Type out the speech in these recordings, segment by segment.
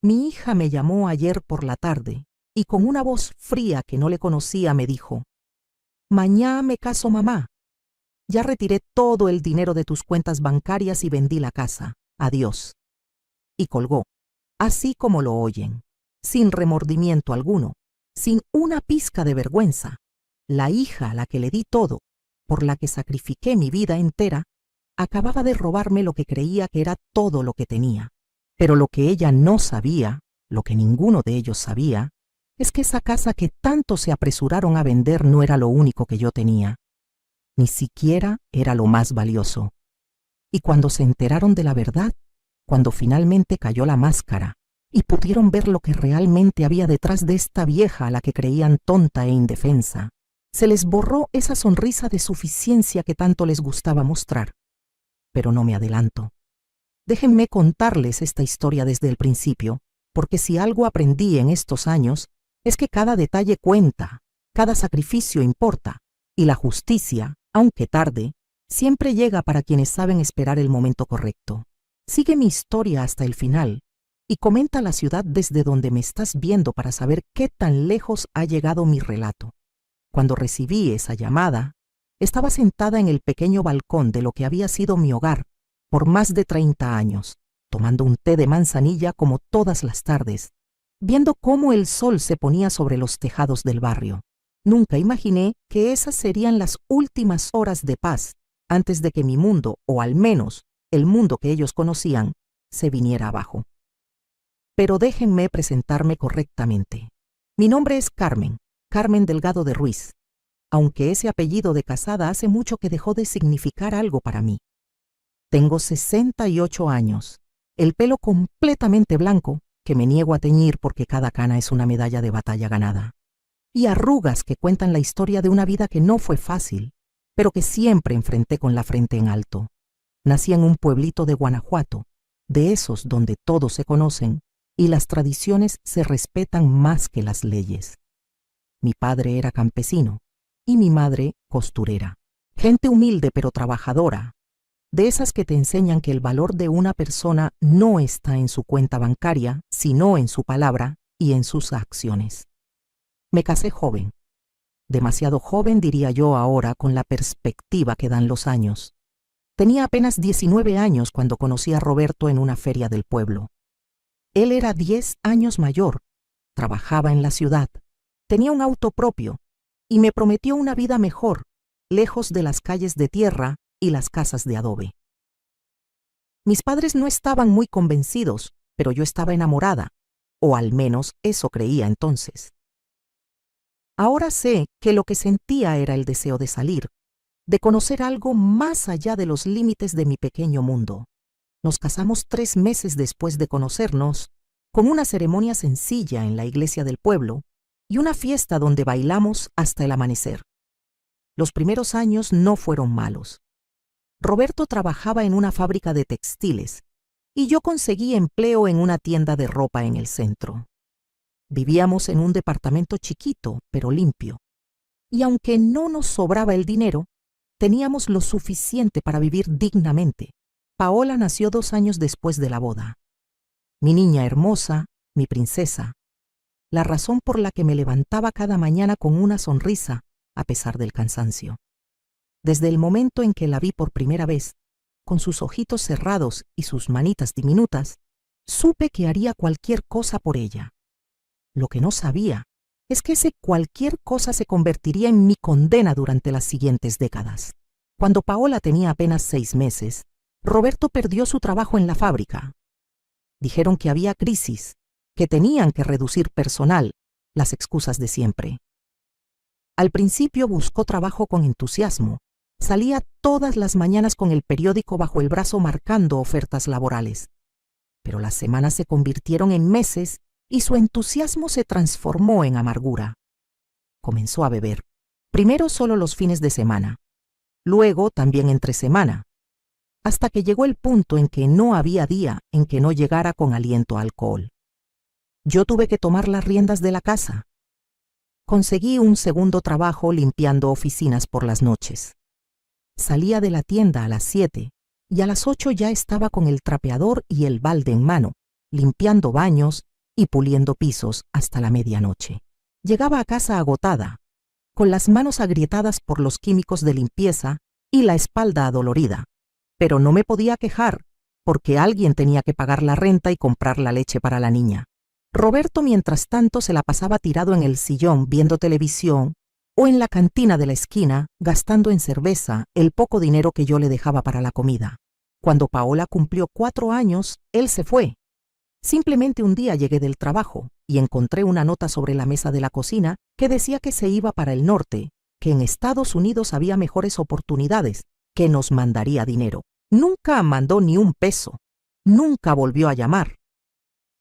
Mi hija me llamó ayer por la tarde y con una voz fría que no le conocía me dijo: «Mañana me caso, mamá. Ya retiré todo el dinero de tus cuentas bancarias y vendí la casa. Adiós». Y colgó, así como lo oyen, sin remordimiento alguno, sin una pizca de vergüenza. La hija a la que le di todo, por la que sacrifiqué mi vida entera, acababa de robarme lo que creía que era todo lo que tenía. Pero lo que ella no sabía, lo que ninguno de ellos sabía, es que esa casa que tanto se apresuraron a vender no era lo único que yo tenía. Ni siquiera era lo más valioso. Y cuando se enteraron de la verdad, cuando finalmente cayó la máscara y pudieron ver lo que realmente había detrás de esta vieja a la que creían tonta e indefensa, se les borró esa sonrisa de suficiencia que tanto les gustaba mostrar. Pero no me adelanto. Déjenme contarles esta historia desde el principio, porque si algo aprendí en estos años es que cada detalle cuenta, cada sacrificio importa, y la justicia, aunque tarde, siempre llega para quienes saben esperar el momento correcto. Sigue mi historia hasta el final y comenta la ciudad desde donde me estás viendo para saber qué tan lejos ha llegado mi relato. Cuando recibí esa llamada, estaba sentada en el pequeño balcón de lo que había sido mi hogar por más de 30 años, tomando un té de manzanilla como todas las tardes, viendo cómo el sol se ponía sobre los tejados del barrio. Nunca imaginé que esas serían las últimas horas de paz antes de que mi mundo, o al menos el mundo que ellos conocían, se viniera abajo. Pero déjenme presentarme correctamente. Mi nombre es Carmen Delgado de Ruiz, aunque ese apellido de casada hace mucho que dejó de significar algo para mí. Tengo 68 años, el pelo completamente blanco, que me niego a teñir porque cada cana es una medalla de batalla ganada, y arrugas que cuentan la historia de una vida que no fue fácil, pero que siempre enfrenté con la frente en alto. Nací en un pueblito de Guanajuato, de esos donde todos se conocen y las tradiciones se respetan más que las leyes. Mi padre era campesino y mi madre costurera. Gente humilde pero trabajadora, de esas que te enseñan que el valor de una persona no está en su cuenta bancaria, sino en su palabra y en sus acciones. Me casé joven, demasiado joven diría yo ahora con la perspectiva que dan los años. Tenía apenas 19 años cuando conocí a Roberto en una feria del pueblo. Él era 10 años mayor, trabajaba en la ciudad, tenía un auto propio y me prometió una vida mejor, lejos de las calles de tierra y las casas de adobe. Mis padres no estaban muy convencidos, pero yo estaba enamorada, o al menos eso creía entonces. Ahora sé que lo que sentía era el deseo de salir, de conocer algo más allá de los límites de mi pequeño mundo. Nos casamos 3 meses después de conocernos, con una ceremonia sencilla en la iglesia del pueblo y una fiesta donde bailamos hasta el amanecer. Los primeros años no fueron malos. Roberto trabajaba en una fábrica de textiles y yo conseguí empleo en una tienda de ropa en el centro. Vivíamos en un departamento chiquito, pero limpio, y aunque no nos sobraba el dinero, teníamos lo suficiente para vivir dignamente. Paola nació 2 años después de la boda. Mi niña hermosa, mi princesa, la razón por la que me levantaba cada mañana con una sonrisa, a pesar del cansancio. Desde el momento en que la vi por primera vez, con sus ojitos cerrados y sus manitas diminutas, supe que haría cualquier cosa por ella. Lo que no sabía es que ese cualquier cosa se convertiría en mi condena durante las siguientes décadas. Cuando Paola tenía apenas 6 meses, Roberto perdió su trabajo en la fábrica. Dijeron que había crisis, que tenían que reducir personal, las excusas de siempre. Al principio buscó trabajo con entusiasmo. Salía todas las mañanas con el periódico bajo el brazo marcando ofertas laborales. Pero las semanas se convirtieron en meses y su entusiasmo se transformó en amargura. Comenzó a beber, primero solo los fines de semana, luego también entre semana, hasta que llegó el punto en que no había día en que no llegara con aliento a alcohol. Yo tuve que tomar las riendas de la casa. Conseguí un segundo trabajo limpiando oficinas por las noches. Salía de la tienda a las 7 y a las 8 ya estaba con el trapeador y el balde en mano, limpiando baños y puliendo pisos hasta la medianoche. Llegaba a casa agotada, con las manos agrietadas por los químicos de limpieza y la espalda adolorida, pero no me podía quejar, porque alguien tenía que pagar la renta y comprar la leche para la niña. Roberto, mientras tanto, se la pasaba tirado en el sillón viendo televisión o en la cantina de la esquina gastando en cerveza el poco dinero que yo le dejaba para la comida. Cuando Paola cumplió 4 años, él se fue. Simplemente un día llegué del trabajo y encontré una nota sobre la mesa de la cocina que decía que se iba para el norte, que en Estados Unidos había mejores oportunidades, que nos mandaría dinero. Nunca mandó ni un peso. Nunca volvió a llamar.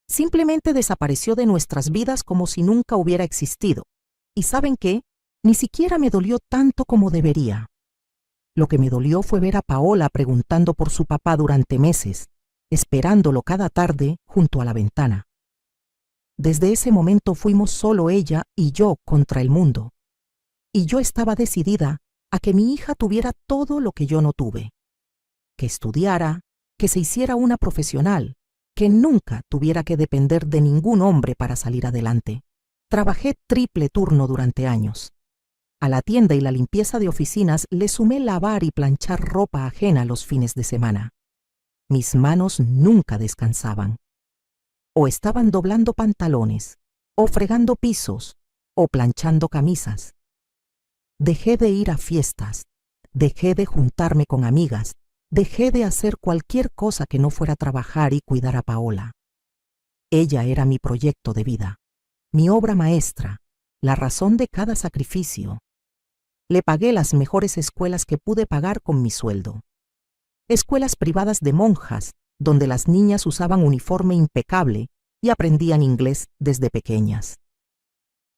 Simplemente desapareció de nuestras vidas como si nunca hubiera existido. ¿Y saben qué? Ni siquiera me dolió tanto como debería. Lo que me dolió fue ver a Paola preguntando por su papá durante meses, esperándolo cada tarde junto a la ventana. Desde ese momento fuimos solo ella y yo contra el mundo. Y yo estaba decidida a que mi hija tuviera todo lo que yo no tuve. Que estudiara, que se hiciera una profesional, que nunca tuviera que depender de ningún hombre para salir adelante. Trabajé triple turno durante años. A la tienda y la limpieza de oficinas le sumé lavar y planchar ropa ajena los fines de semana. Mis manos nunca descansaban. O estaban doblando pantalones, o fregando pisos, o planchando camisas. Dejé de ir a fiestas, dejé de juntarme con amigas, dejé de hacer cualquier cosa que no fuera trabajar y cuidar a Paola. Ella era mi proyecto de vida, mi obra maestra, la razón de cada sacrificio. Le pagué las mejores escuelas que pude pagar con mi sueldo. Escuelas privadas de monjas, donde las niñas usaban uniforme impecable y aprendían inglés desde pequeñas.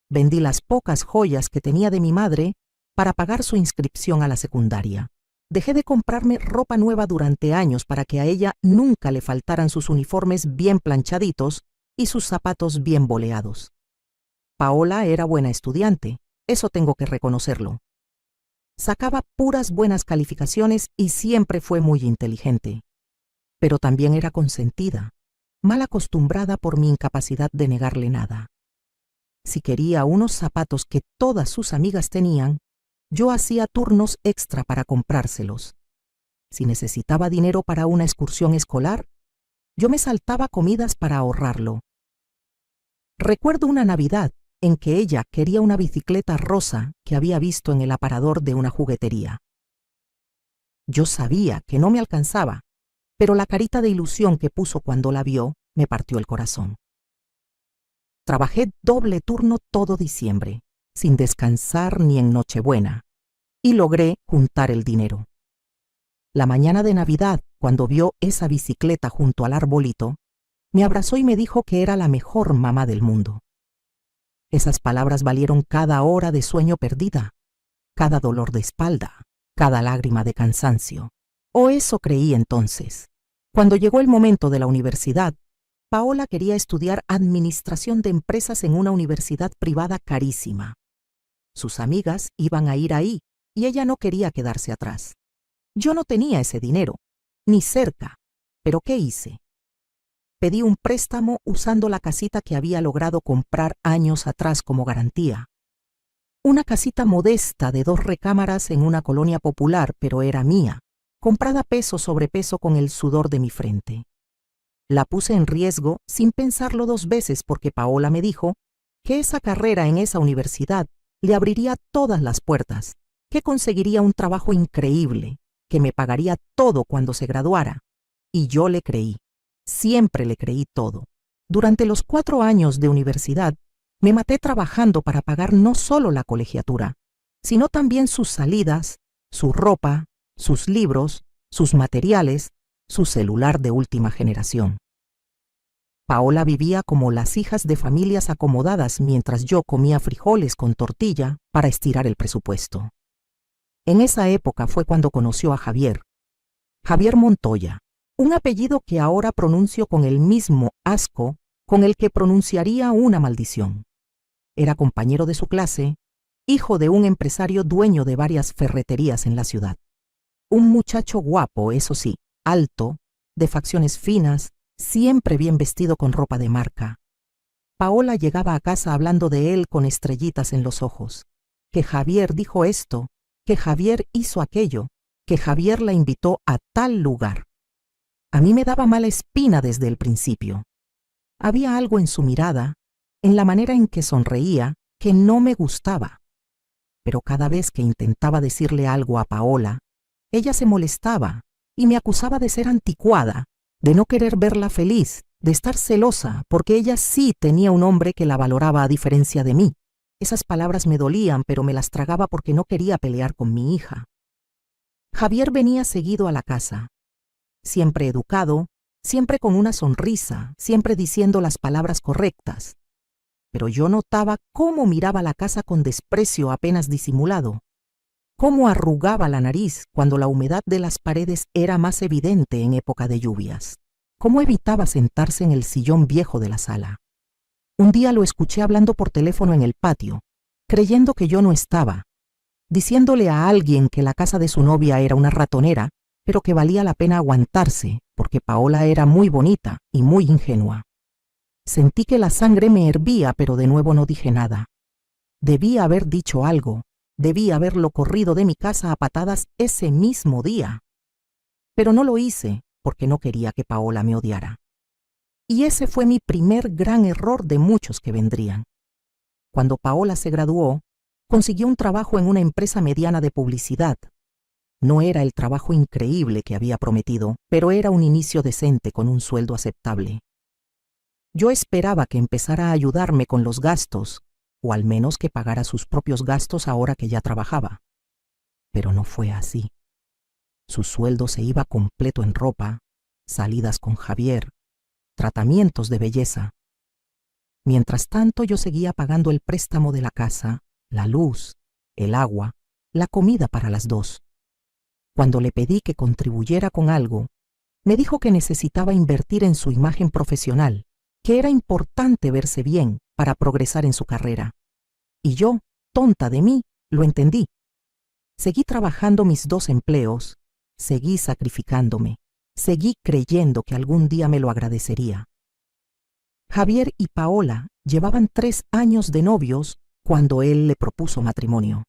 Vendí las pocas joyas que tenía de mi madre para pagar su inscripción a la secundaria. Dejé de comprarme ropa nueva durante años para que a ella nunca le faltaran sus uniformes bien planchaditos y sus zapatos bien boleados. Paola era buena estudiante, eso tengo que reconocerlo. Sacaba puras buenas calificaciones y siempre fue muy inteligente. Pero también era consentida, mal acostumbrada por mi incapacidad de negarle nada. Si quería unos zapatos que todas sus amigas tenían, yo hacía turnos extra para comprárselos. Si necesitaba dinero para una excursión escolar, yo me saltaba comidas para ahorrarlo. Recuerdo una Navidad en que ella quería una bicicleta rosa que había visto en el aparador de una juguetería. Yo sabía que no me alcanzaba, pero la carita de ilusión que puso cuando la vio me partió el corazón. Trabajé doble turno todo diciembre, sin descansar ni en Nochebuena, y logré juntar el dinero. La mañana de Navidad, cuando vio esa bicicleta junto al arbolito, me abrazó y me dijo que era la mejor mamá del mundo. Esas palabras valieron cada hora de sueño perdida, cada dolor de espalda, cada lágrima de cansancio. O eso creí entonces. Cuando llegó el momento de la universidad, Paola quería estudiar administración de empresas en una universidad privada carísima. Sus amigas iban a ir ahí y ella no quería quedarse atrás. Yo no tenía ese dinero, ni cerca, pero ¿qué hice? Pedí un préstamo usando la casita que había logrado comprar años atrás como garantía. Una casita modesta de 2 recámaras en una colonia popular, pero era mía, comprada peso sobre peso con el sudor de mi frente. La puse en riesgo sin pensarlo 2 veces porque Paola me dijo que esa carrera en esa universidad le abriría todas las puertas, que conseguiría un trabajo increíble, que me pagaría todo cuando se graduara. Y yo le creí. Siempre le creí todo. Durante los 4 años de universidad, me maté trabajando para pagar no solo la colegiatura, sino también sus salidas, su ropa, sus libros, sus materiales, su celular de última generación. Paola vivía como las hijas de familias acomodadas mientras yo comía frijoles con tortilla para estirar el presupuesto. En esa época fue cuando conoció a Javier Montoya, un apellido que ahora pronuncio con el mismo asco con el que pronunciaría una maldición. Era compañero de su clase, hijo de un empresario dueño de varias ferreterías en la ciudad. Un muchacho guapo, eso sí, alto, de facciones finas, siempre bien vestido con ropa de marca. Paola llegaba a casa hablando de él con estrellitas en los ojos. Que Javier dijo esto, que Javier hizo aquello, que Javier la invitó a tal lugar. A mí me daba mala espina desde el principio. Había algo en su mirada, en la manera en que sonreía, que no me gustaba. Pero cada vez que intentaba decirle algo a Paola, ella se molestaba y me acusaba de ser anticuada, de no querer verla feliz, de estar celosa, porque ella sí tenía un hombre que la valoraba a diferencia de mí. Esas palabras me dolían, pero me las tragaba porque no quería pelear con mi hija. Javier venía seguido a la casa, siempre educado, siempre con una sonrisa, siempre diciendo las palabras correctas. Pero yo notaba cómo miraba la casa con desprecio apenas disimulado, cómo arrugaba la nariz cuando la humedad de las paredes era más evidente en época de lluvias, cómo evitaba sentarse en el sillón viejo de la sala. Un día lo escuché hablando por teléfono en el patio, creyendo que yo no estaba, diciéndole a alguien que la casa de su novia era una ratonera, pero que valía la pena aguantarse, porque Paola era muy bonita y muy ingenua. Sentí que la sangre me hervía, pero de nuevo no dije nada. Debí haber dicho algo, debí haberlo corrido de mi casa a patadas ese mismo día. Pero no lo hice, porque no quería que Paola me odiara. Y ese fue mi primer gran error de muchos que vendrían. Cuando Paola se graduó, consiguió un trabajo en una empresa mediana de publicidad. No era el trabajo increíble que había prometido, pero era un inicio decente con un sueldo aceptable. Yo esperaba que empezara a ayudarme con los gastos, o al menos que pagara sus propios gastos ahora que ya trabajaba. Pero no fue así. Su sueldo se iba completo en ropa, salidas con Javier, tratamientos de belleza. Mientras tanto, yo seguía pagando el préstamo de la casa, la luz, el agua, la comida para las dos. Cuando le pedí que contribuyera con algo, me dijo que necesitaba invertir en su imagen profesional, que era importante verse bien para progresar en su carrera. Y yo, tonta de mí, lo entendí. Seguí trabajando mis 2 empleos, seguí sacrificándome, seguí creyendo que algún día me lo agradecería. Javier y Paola llevaban 3 años de novios cuando él le propuso matrimonio.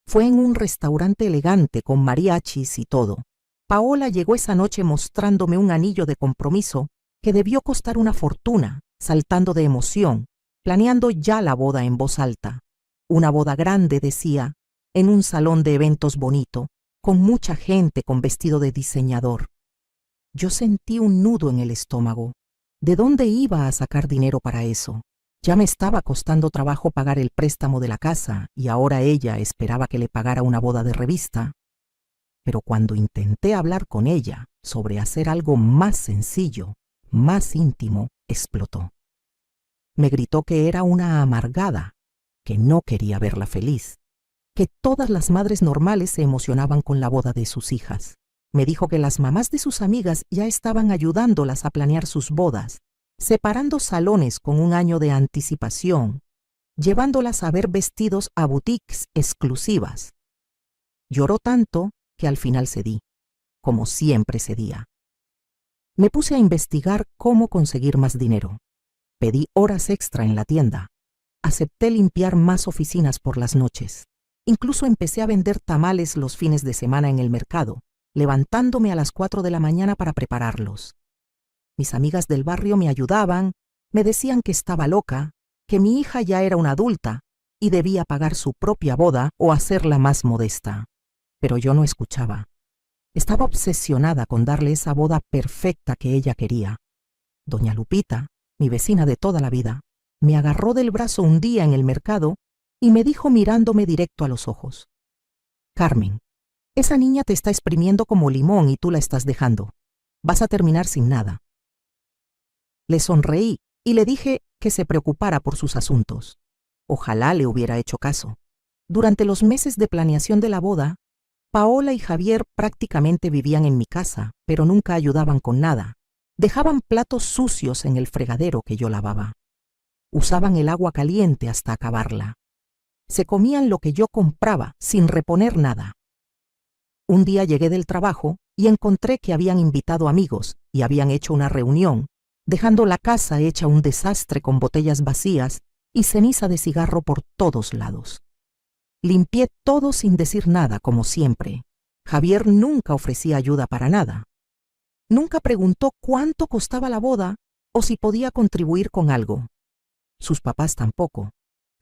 Fue en un restaurante elegante con mariachis y todo. Paola llegó esa noche mostrándome un anillo de compromiso que debió costar una fortuna, saltando de emoción, planeando ya la boda en voz alta. Una boda grande, decía, en un salón de eventos bonito, con mucha gente con vestido de diseñador. Yo sentí un nudo en el estómago. ¿De dónde iba a sacar dinero para eso? Ya me estaba costando trabajo pagar el préstamo de la casa y ahora ella esperaba que le pagara una boda de revista. Pero cuando intenté hablar con ella sobre hacer algo más sencillo, más íntimo, explotó. Me gritó que era una amargada, que no quería verla feliz, que todas las madres normales se emocionaban con la boda de sus hijas. Me dijo que las mamás de sus amigas ya estaban ayudándolas a planear sus bodas, separando salones con un año de anticipación, llevándolas a ver vestidos a boutiques exclusivas. Lloró tanto que al final cedí, como siempre cedía. Me puse a investigar cómo conseguir más dinero. Pedí horas extra en la tienda. Acepté limpiar más oficinas por las noches. Incluso empecé a vender tamales los fines de semana en el mercado, levantándome a las 4 de la mañana para prepararlos. Mis amigas del barrio me ayudaban, me decían que estaba loca, que mi hija ya era una adulta y debía pagar su propia boda o hacerla más modesta. Pero yo no escuchaba. Estaba obsesionada con darle esa boda perfecta que ella quería. Doña Lupita, mi vecina de toda la vida, me agarró del brazo un día en el mercado y me dijo mirándome directo a los ojos: Carmen, esa niña te está exprimiendo como limón y tú la estás dejando. Vas a terminar sin nada. Le sonreí y le dije que se preocupara por sus asuntos. Ojalá le hubiera hecho caso. Durante los meses de planeación de la boda, Paola y Javier prácticamente vivían en mi casa, pero nunca ayudaban con nada. Dejaban platos sucios en el fregadero que yo lavaba. Usaban el agua caliente hasta acabarla. Se comían lo que yo compraba sin reponer nada. Un día llegué del trabajo y encontré que habían invitado amigos y habían hecho una reunión dejando la casa hecha un desastre con botellas vacías y ceniza de cigarro por todos lados. Limpié todo sin decir nada, como siempre. Javier nunca ofrecía ayuda para nada. Nunca preguntó cuánto costaba la boda o si podía contribuir con algo. Sus papás tampoco.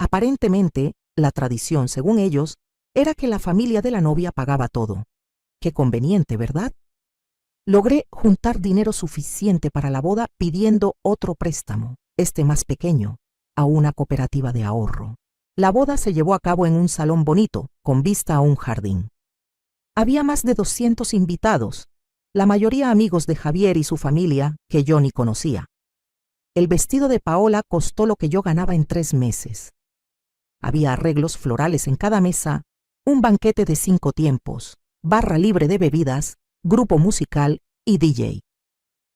Aparentemente, la tradición, según ellos, era que la familia de la novia pagaba todo. Qué conveniente, ¿verdad? Logré juntar dinero suficiente para la boda pidiendo otro préstamo, más pequeño, a una cooperativa de ahorro. La boda se llevó a cabo en un salón bonito, con vista a un jardín. Había más de 200 invitados, la mayoría amigos de Javier y su familia que yo ni conocía. El vestido de Paola costó lo que yo ganaba en 3 meses. Había arreglos florales en cada mesa, un banquete de 5 tiempos, barra libre de bebidas, grupo musical y DJ.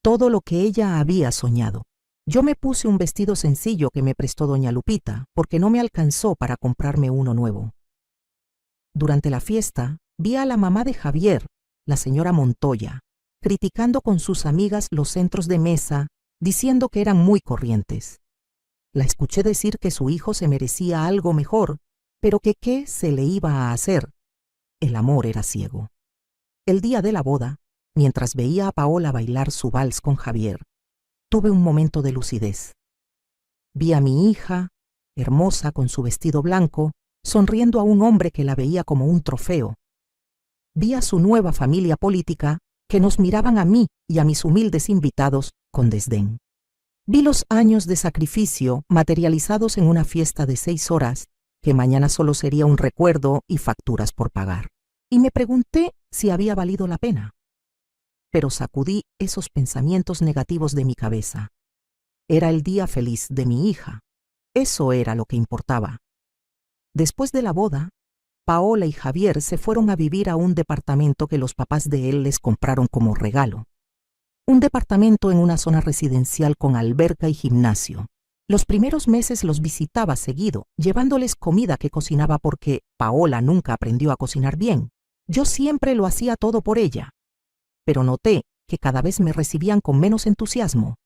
Todo lo que ella había soñado. Yo me puse un vestido sencillo que me prestó doña Lupita, porque no me alcanzó para comprarme uno nuevo. Durante la fiesta, vi a la mamá de Javier, la señora Montoya, criticando con sus amigas los centros de mesa, diciendo que eran muy corrientes. La escuché decir que su hijo se merecía algo mejor, pero que qué se le iba a hacer. El amor era ciego. El día de la boda, mientras veía a Paola bailar su vals con Javier, tuve un momento de lucidez. Vi a mi hija, hermosa con su vestido blanco, sonriendo a un hombre que la veía como un trofeo. Vi a su nueva familia política, que nos miraban a mí y a mis humildes invitados con desdén. Vi los años de sacrificio materializados en una fiesta de 6 horas, que mañana solo sería un recuerdo y facturas por pagar. Y me pregunté si había valido la pena. Pero sacudí esos pensamientos negativos de mi cabeza. Era el día feliz de mi hija. Eso era lo que importaba. Después de la boda, Paola y Javier se fueron a vivir a un departamento que los papás de él les compraron como regalo. Un departamento en una zona residencial con alberca y gimnasio. Los primeros meses los visitaba seguido, llevándoles comida que cocinaba porque Paola nunca aprendió a cocinar bien. Yo siempre lo hacía todo por ella. Pero noté que cada vez me recibían con menos entusiasmo.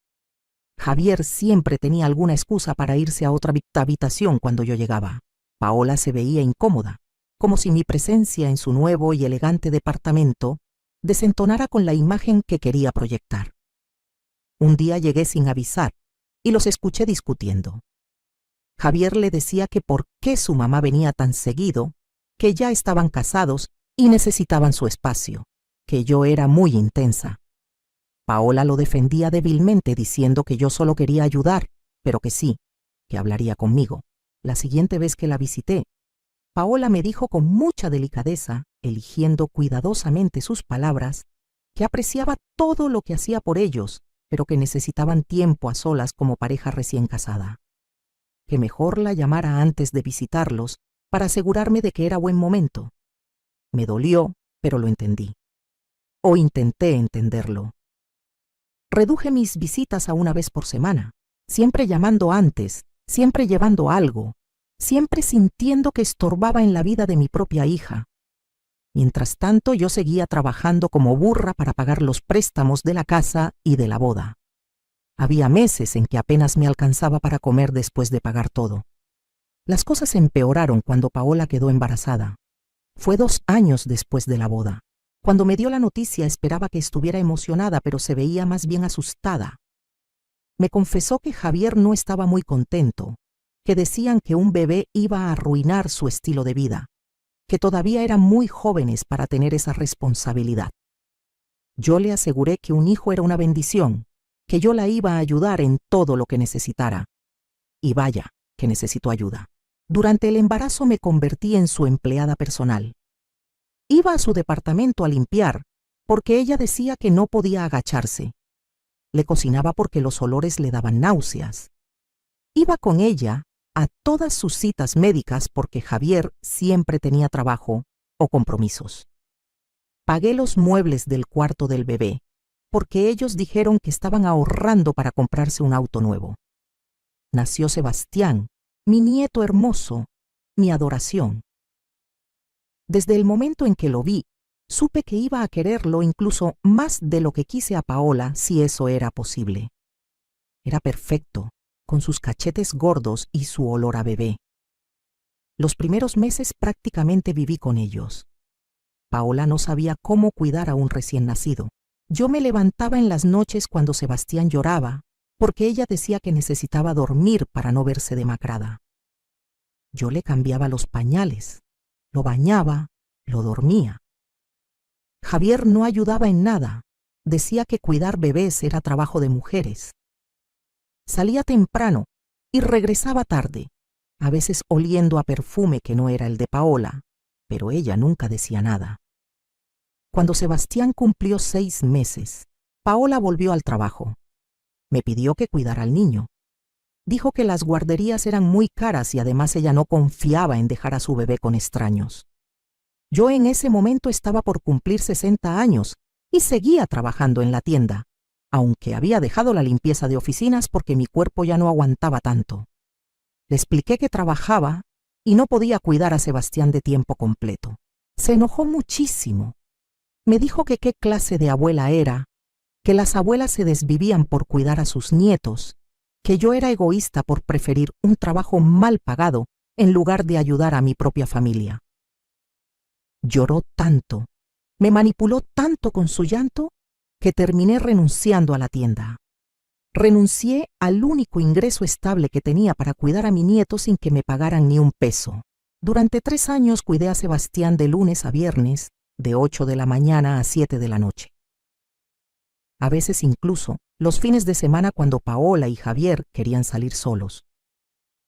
Javier siempre tenía alguna excusa para irse a otra habitación cuando yo llegaba. Paola se veía incómoda, como si mi presencia en su nuevo y elegante departamento desentonara con la imagen que quería proyectar. Un día llegué sin avisar y los escuché discutiendo. Javier le decía que por qué su mamá venía tan seguido, que ya estaban casados y necesitaban su espacio, que yo era muy intensa. Paola lo defendía débilmente diciendo que yo solo quería ayudar, pero que sí, que hablaría conmigo. La siguiente vez que la visité, Paola me dijo con mucha delicadeza, eligiendo cuidadosamente sus palabras, que apreciaba todo lo que hacía por ellos, pero que necesitaban tiempo a solas como pareja recién casada. Que mejor la llamara antes de visitarlos para asegurarme de que era buen momento. Me dolió, pero lo entendí. O intenté entenderlo. Reduje mis visitas a 1 vez por semana, siempre llamando antes, siempre llevando algo, siempre sintiendo que estorbaba en la vida de mi propia hija. Mientras tanto, yo seguía trabajando como burra para pagar los préstamos de la casa y de la boda. Había meses en que apenas me alcanzaba para comer después de pagar todo. Las cosas empeoraron cuando Paola quedó embarazada. Fue 2 años después de la boda. Cuando me dio la noticia esperaba que estuviera emocionada, pero se veía más bien asustada. Me confesó que Javier no estaba muy contento, que decían que un bebé iba a arruinar su estilo de vida, que todavía eran muy jóvenes para tener esa responsabilidad. Yo le aseguré que un hijo era una bendición, que yo la iba a ayudar en todo lo que necesitara. Y vaya, que necesitó ayuda. Durante el embarazo me convertí en su empleada personal. Iba a su departamento a limpiar, porque ella decía que no podía agacharse. Le cocinaba porque los olores le daban náuseas. Iba con ella a todas sus citas médicas porque Javier siempre tenía trabajo o compromisos. Pagué los muebles del cuarto del bebé, porque ellos dijeron que estaban ahorrando para comprarse un auto nuevo. Nació Sebastián, mi nieto hermoso, mi adoración. Desde el momento en que lo vi, supe que iba a quererlo incluso más de lo que quise a Paola, si eso era posible. Era perfecto, con sus cachetes gordos y su olor a bebé. Los primeros meses prácticamente viví con ellos. Paola no sabía cómo cuidar a un recién nacido. Yo me levantaba en las noches cuando Sebastián lloraba, porque ella decía que necesitaba dormir para no verse demacrada. Yo le cambiaba los pañales, lo bañaba, lo dormía. Javier no ayudaba en nada. Decía que cuidar bebés era trabajo de mujeres. Salía temprano y regresaba tarde, a veces oliendo a perfume que no era el de Paola, pero ella nunca decía nada. Cuando Sebastián cumplió 6 meses, Paola volvió al trabajo. Me pidió que cuidara al niño. Dijo que las guarderías eran muy caras y además ella no confiaba en dejar a su bebé con extraños. Yo en ese momento estaba por cumplir 60 años y seguía trabajando en la tienda, aunque había dejado la limpieza de oficinas porque mi cuerpo ya no aguantaba tanto. Le expliqué que trabajaba y no podía cuidar a Sebastián de tiempo completo. Se enojó muchísimo. Me dijo que qué clase de abuela era, que las abuelas se desvivían por cuidar a sus nietos, que yo era egoísta por preferir un trabajo mal pagado en lugar de ayudar a mi propia familia. Lloró tanto, me manipuló tanto con su llanto, que terminé renunciando a la tienda. Renuncié al único ingreso estable que tenía para cuidar a mi nieto sin que me pagaran ni un peso. Durante 3 años cuidé a Sebastián de lunes a viernes, de 8 de la mañana a 7 de la noche. A veces incluso los fines de semana cuando Paola y Javier querían salir solos.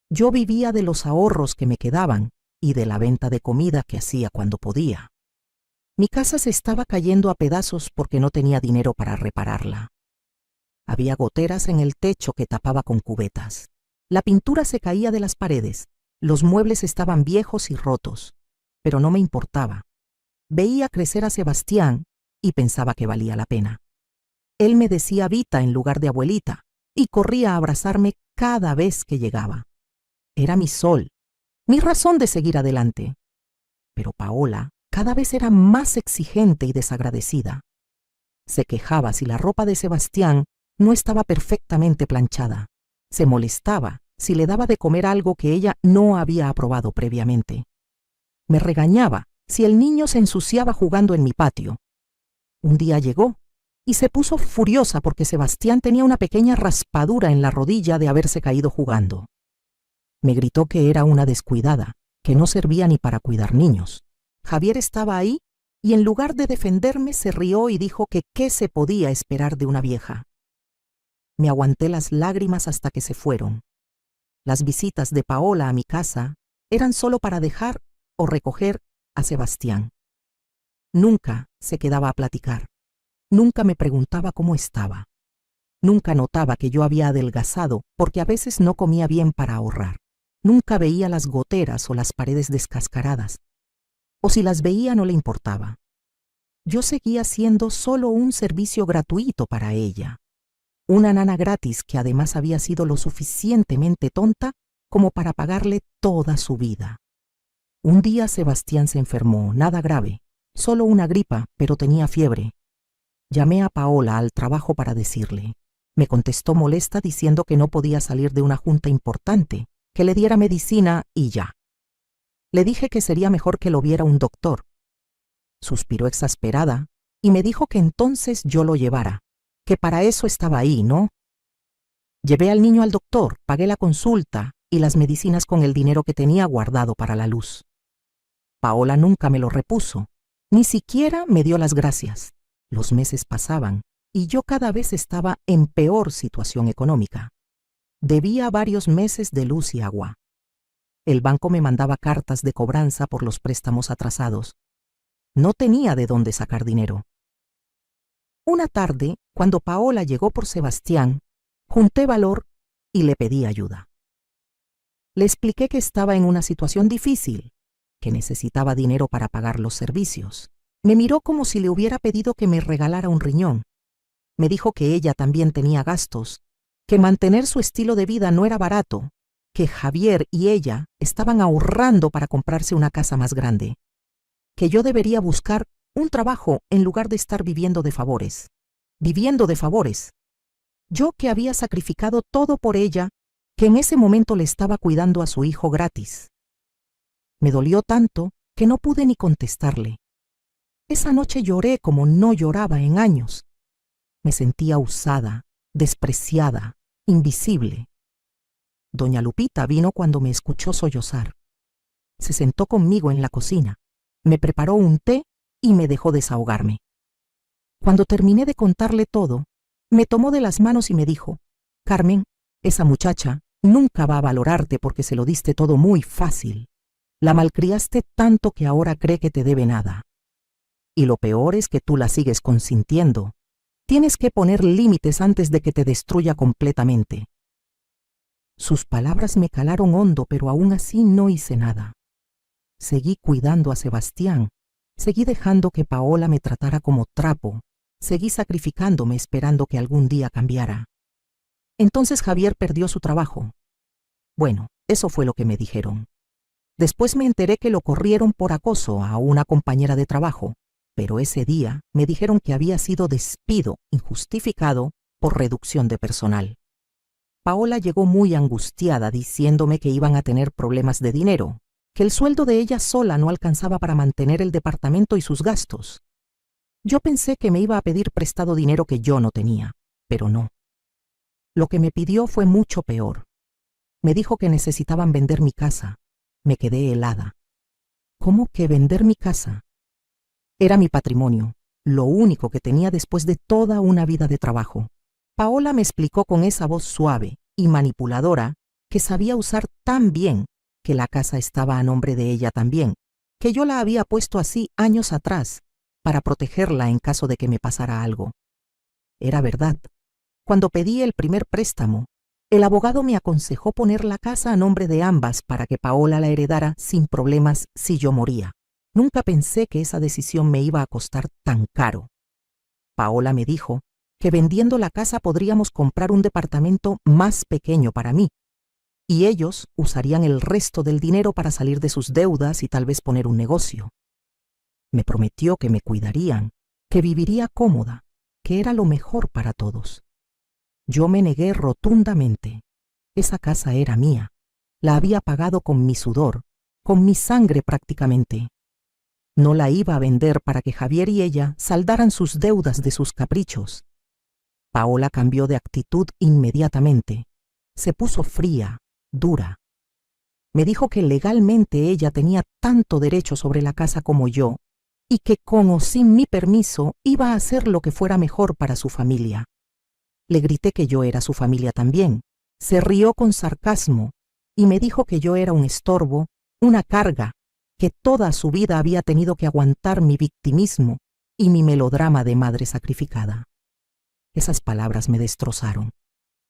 Yo vivía de los ahorros que me quedaban y de la venta de comida que hacía cuando podía. Mi casa se estaba cayendo a pedazos porque no tenía dinero para repararla. Había goteras en el techo que tapaba con cubetas. La pintura se caía de las paredes. Los muebles estaban viejos y rotos, pero no me importaba. Veía crecer a Sebastián y pensaba que valía la pena. Él me decía Vita en lugar de abuelita y corría a abrazarme cada vez que llegaba. Era mi sol, mi razón de seguir adelante. Pero Paola cada vez era más exigente y desagradecida. Se quejaba si la ropa de Sebastián no estaba perfectamente planchada. Se molestaba si le daba de comer algo que ella no había aprobado previamente. Me regañaba si el niño se ensuciaba jugando en mi patio. Un día llegó y se puso furiosa porque Sebastián tenía una pequeña raspadura en la rodilla de haberse caído jugando. Me gritó que era una descuidada, que no servía ni para cuidar niños. Javier estaba ahí y en lugar de defenderme se rió y dijo que qué se podía esperar de una vieja. Me aguanté las lágrimas hasta que se fueron. Las visitas de Paola a mi casa eran solo para dejar o recoger a Sebastián. Nunca se quedaba a platicar. Nunca me preguntaba cómo estaba. Nunca notaba que yo había adelgazado porque a veces no comía bien para ahorrar. Nunca veía las goteras o las paredes descascaradas. O si las veía no le importaba. Yo seguía siendo solo un servicio gratuito para ella. Una nana gratis que además había sido lo suficientemente tonta como para pagarle toda su vida. Un día Sebastián se enfermó, nada grave, solo una gripa, pero tenía fiebre. Llamé a Paola al trabajo para decirle. Me contestó molesta diciendo que no podía salir de una junta importante, que le diera medicina y ya. Le dije que sería mejor que lo viera un doctor. Suspiró exasperada y me dijo que entonces yo lo llevara, que para eso estaba ahí, ¿no? Llevé al niño al doctor, pagué la consulta y las medicinas con el dinero que tenía guardado para la luz. Paola nunca me lo repuso, ni siquiera me dio las gracias. Los meses pasaban y yo cada vez estaba en peor situación económica. Debía varios meses de luz y agua. El banco me mandaba cartas de cobranza por los préstamos atrasados. No tenía de dónde sacar dinero. Una tarde, cuando Paola llegó por Sebastián, junté valor y le pedí ayuda. Le expliqué que estaba en una situación difícil, que necesitaba dinero para pagar los servicios. Me miró como si le hubiera pedido que me regalara un riñón. Me dijo que ella también tenía gastos, que mantener su estilo de vida no era barato, que Javier y ella estaban ahorrando para comprarse una casa más grande, que yo debería buscar un trabajo en lugar de estar viviendo de favores. Viviendo de favores. Yo que había sacrificado todo por ella, que en ese momento le estaba cuidando a su hijo gratis. Me dolió tanto que no pude ni contestarle. Esa noche lloré como no lloraba en años. Me sentía usada, despreciada, invisible. Doña Lupita vino cuando me escuchó sollozar. Se sentó conmigo en la cocina, me preparó un té y me dejó desahogarme. Cuando terminé de contarle todo, me tomó de las manos y me dijo: Carmen, esa muchacha nunca va a valorarte porque se lo diste todo muy fácil. La malcriaste tanto que ahora cree que te debe nada. Y lo peor es que tú la sigues consintiendo. Tienes que poner límites antes de que te destruya completamente. Sus palabras me calaron hondo, pero aún así no hice nada. Seguí cuidando a Sebastián, seguí dejando que Paola me tratara como trapo, seguí sacrificándome esperando que algún día cambiara. Entonces Javier perdió su trabajo. Bueno, eso fue lo que me dijeron. Después me enteré que lo corrieron por acoso a una compañera de trabajo, pero ese día me dijeron que había sido despido injustificado por reducción de personal. Paola llegó muy angustiada diciéndome que iban a tener problemas de dinero, que el sueldo de ella sola no alcanzaba para mantener el departamento y sus gastos. Yo pensé que me iba a pedir prestado dinero que yo no tenía, pero no. Lo que me pidió fue mucho peor. Me dijo que necesitaban vender mi casa. Me quedé helada. ¿Cómo que vender mi casa? Era mi patrimonio, lo único que tenía después de toda una vida de trabajo. Paola me explicó con esa voz suave y manipuladora que sabía usar tan bien que la casa estaba a nombre de ella también, que yo la había puesto así años atrás para protegerla en caso de que me pasara algo. Era verdad. Cuando pedí el primer préstamo, el abogado me aconsejó poner la casa a nombre de ambas para que Paola la heredara sin problemas si yo moría. Nunca pensé que esa decisión me iba a costar tan caro. Paola me dijo que vendiendo la casa podríamos comprar un departamento más pequeño para mí, y ellos usarían el resto del dinero para salir de sus deudas y tal vez poner un negocio. Me prometió que me cuidarían, que viviría cómoda, que era lo mejor para todos. Yo me negué rotundamente. Esa casa era mía. La había pagado con mi sudor, con mi sangre prácticamente. No la iba a vender para que Javier y ella saldaran sus deudas de sus caprichos. Paola cambió de actitud inmediatamente. Se puso fría, dura. Me dijo que legalmente ella tenía tanto derecho sobre la casa como yo, y que con o sin mi permiso iba a hacer lo que fuera mejor para su familia. Le grité que yo era su familia también. Se rió con sarcasmo y me dijo que yo era un estorbo, una carga, que toda su vida había tenido que aguantar mi victimismo y mi melodrama de madre sacrificada. Esas palabras me destrozaron.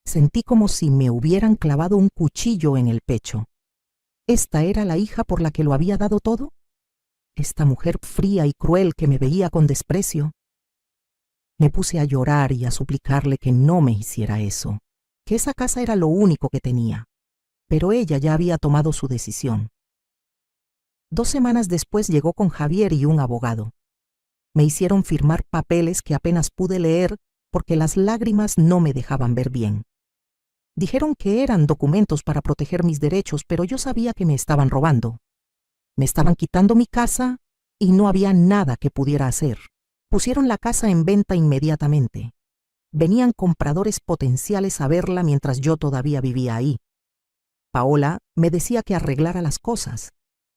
Sentí como si me hubieran clavado un cuchillo en el pecho. ¿Esta era la hija por la que lo había dado todo? ¿Esta mujer fría y cruel que me veía con desprecio? Me puse a llorar y a suplicarle que no me hiciera eso, que esa casa era lo único que tenía. Pero ella ya había tomado su decisión. 2 semanas después llegó con Javier y un abogado. Me hicieron firmar papeles que apenas pude leer porque las lágrimas no me dejaban ver bien. Dijeron que eran documentos para proteger mis derechos, pero yo sabía que me estaban robando. Me estaban quitando mi casa y no había nada que pudiera hacer. Pusieron la casa en venta inmediatamente. Venían compradores potenciales a verla mientras yo todavía vivía ahí. Paola me decía que arreglara las cosas,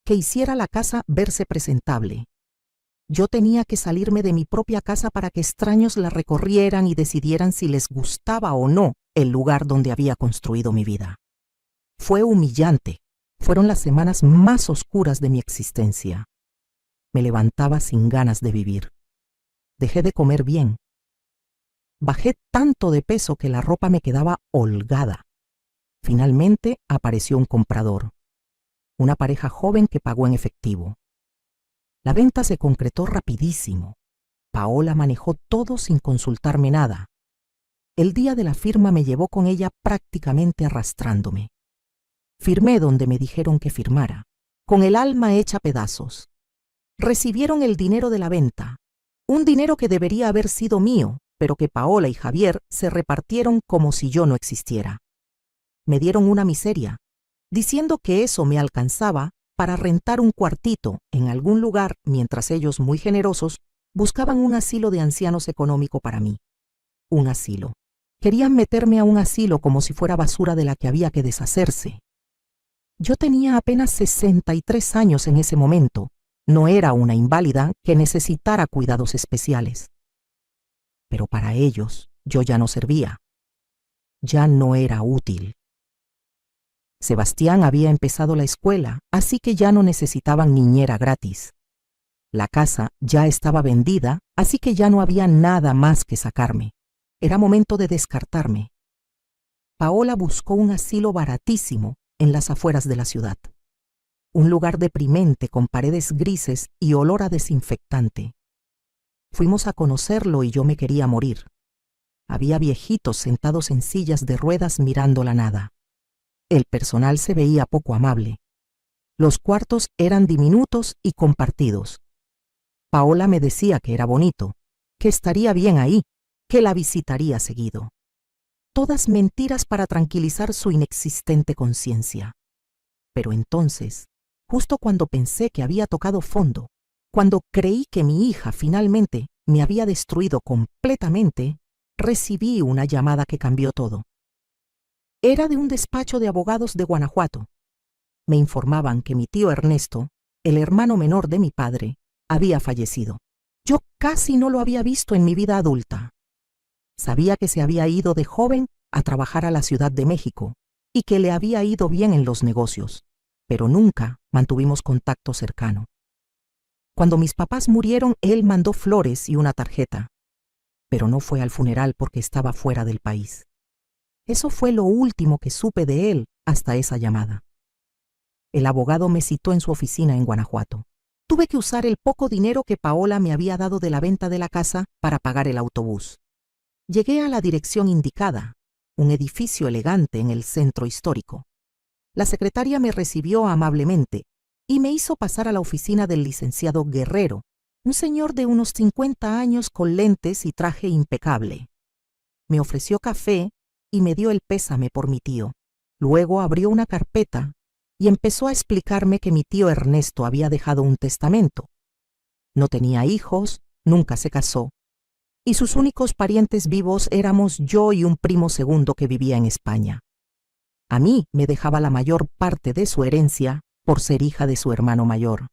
que hiciera la casa verse presentable. Yo tenía que salirme de mi propia casa para que extraños la recorrieran y decidieran si les gustaba o no el lugar donde había construido mi vida. Fue humillante. Fueron las semanas más oscuras de mi existencia. Me levantaba sin ganas de vivir. Dejé de comer bien. Bajé tanto de peso que la ropa me quedaba holgada. Finalmente apareció un comprador, una pareja joven que pagó en efectivo. La venta se concretó rapidísimo. Paola manejó todo sin consultarme nada. El día de la firma me llevó con ella prácticamente arrastrándome. Firmé donde me dijeron que firmara, con el alma hecha pedazos. Recibieron el dinero de la venta, un dinero que debería haber sido mío, pero que Paola y Javier se repartieron como si yo no existiera. Me dieron una miseria, diciendo que eso me alcanzaba para rentar un cuartito en algún lugar mientras ellos, muy generosos, buscaban un asilo de ancianos económico para mí. Un asilo. Querían meterme a un asilo como si fuera basura de la que había que deshacerse. Yo tenía apenas 63 años en ese momento. No era una inválida que necesitara cuidados especiales. Pero para ellos yo ya no servía. Ya no era útil. Sebastián había empezado la escuela, así que ya no necesitaban niñera gratis. La casa ya estaba vendida, así que ya no había nada más que sacarme. Era momento de descartarme. Paola buscó un asilo baratísimo en las afueras de la ciudad. Un lugar deprimente con paredes grises y olor a desinfectante. Fuimos a conocerlo y yo me quería morir. Había viejitos sentados en sillas de ruedas mirando la nada. El personal se veía poco amable. Los cuartos eran diminutos y compartidos. Paola me decía que era bonito, que estaría bien ahí, que la visitaría seguido. Todas mentiras para tranquilizar su inexistente conciencia. Pero entonces, justo cuando pensé que había tocado fondo, cuando creí que mi hija finalmente me había destruido completamente, recibí una llamada que cambió todo. Era de un despacho de abogados de Guanajuato. Me informaban que mi tío Ernesto, el hermano menor de mi padre, había fallecido. Yo casi no lo había visto en mi vida adulta. Sabía que se había ido de joven a trabajar a la Ciudad de México y que le había ido bien en los negocios, pero nunca mantuvimos contacto cercano. Cuando mis papás murieron, él mandó flores y una tarjeta, pero no fue al funeral porque estaba fuera del país. Eso fue lo último que supe de él hasta esa llamada. El abogado me citó en su oficina en Guanajuato. Tuve que usar el poco dinero que Paola me había dado de la venta de la casa para pagar el autobús. Llegué a la dirección indicada, un edificio elegante en el centro histórico. La secretaria me recibió amablemente y me hizo pasar a la oficina del licenciado Guerrero, un señor de unos 50 años con lentes y traje impecable. Me ofreció café y me dio el pésame por mi tío. Luego abrió una carpeta y empezó a explicarme que mi tío Ernesto había dejado un testamento. No tenía hijos, nunca se casó, y sus únicos parientes vivos éramos yo y un primo segundo que vivía en España. A mí me dejaba la mayor parte de su herencia por ser hija de su hermano mayor.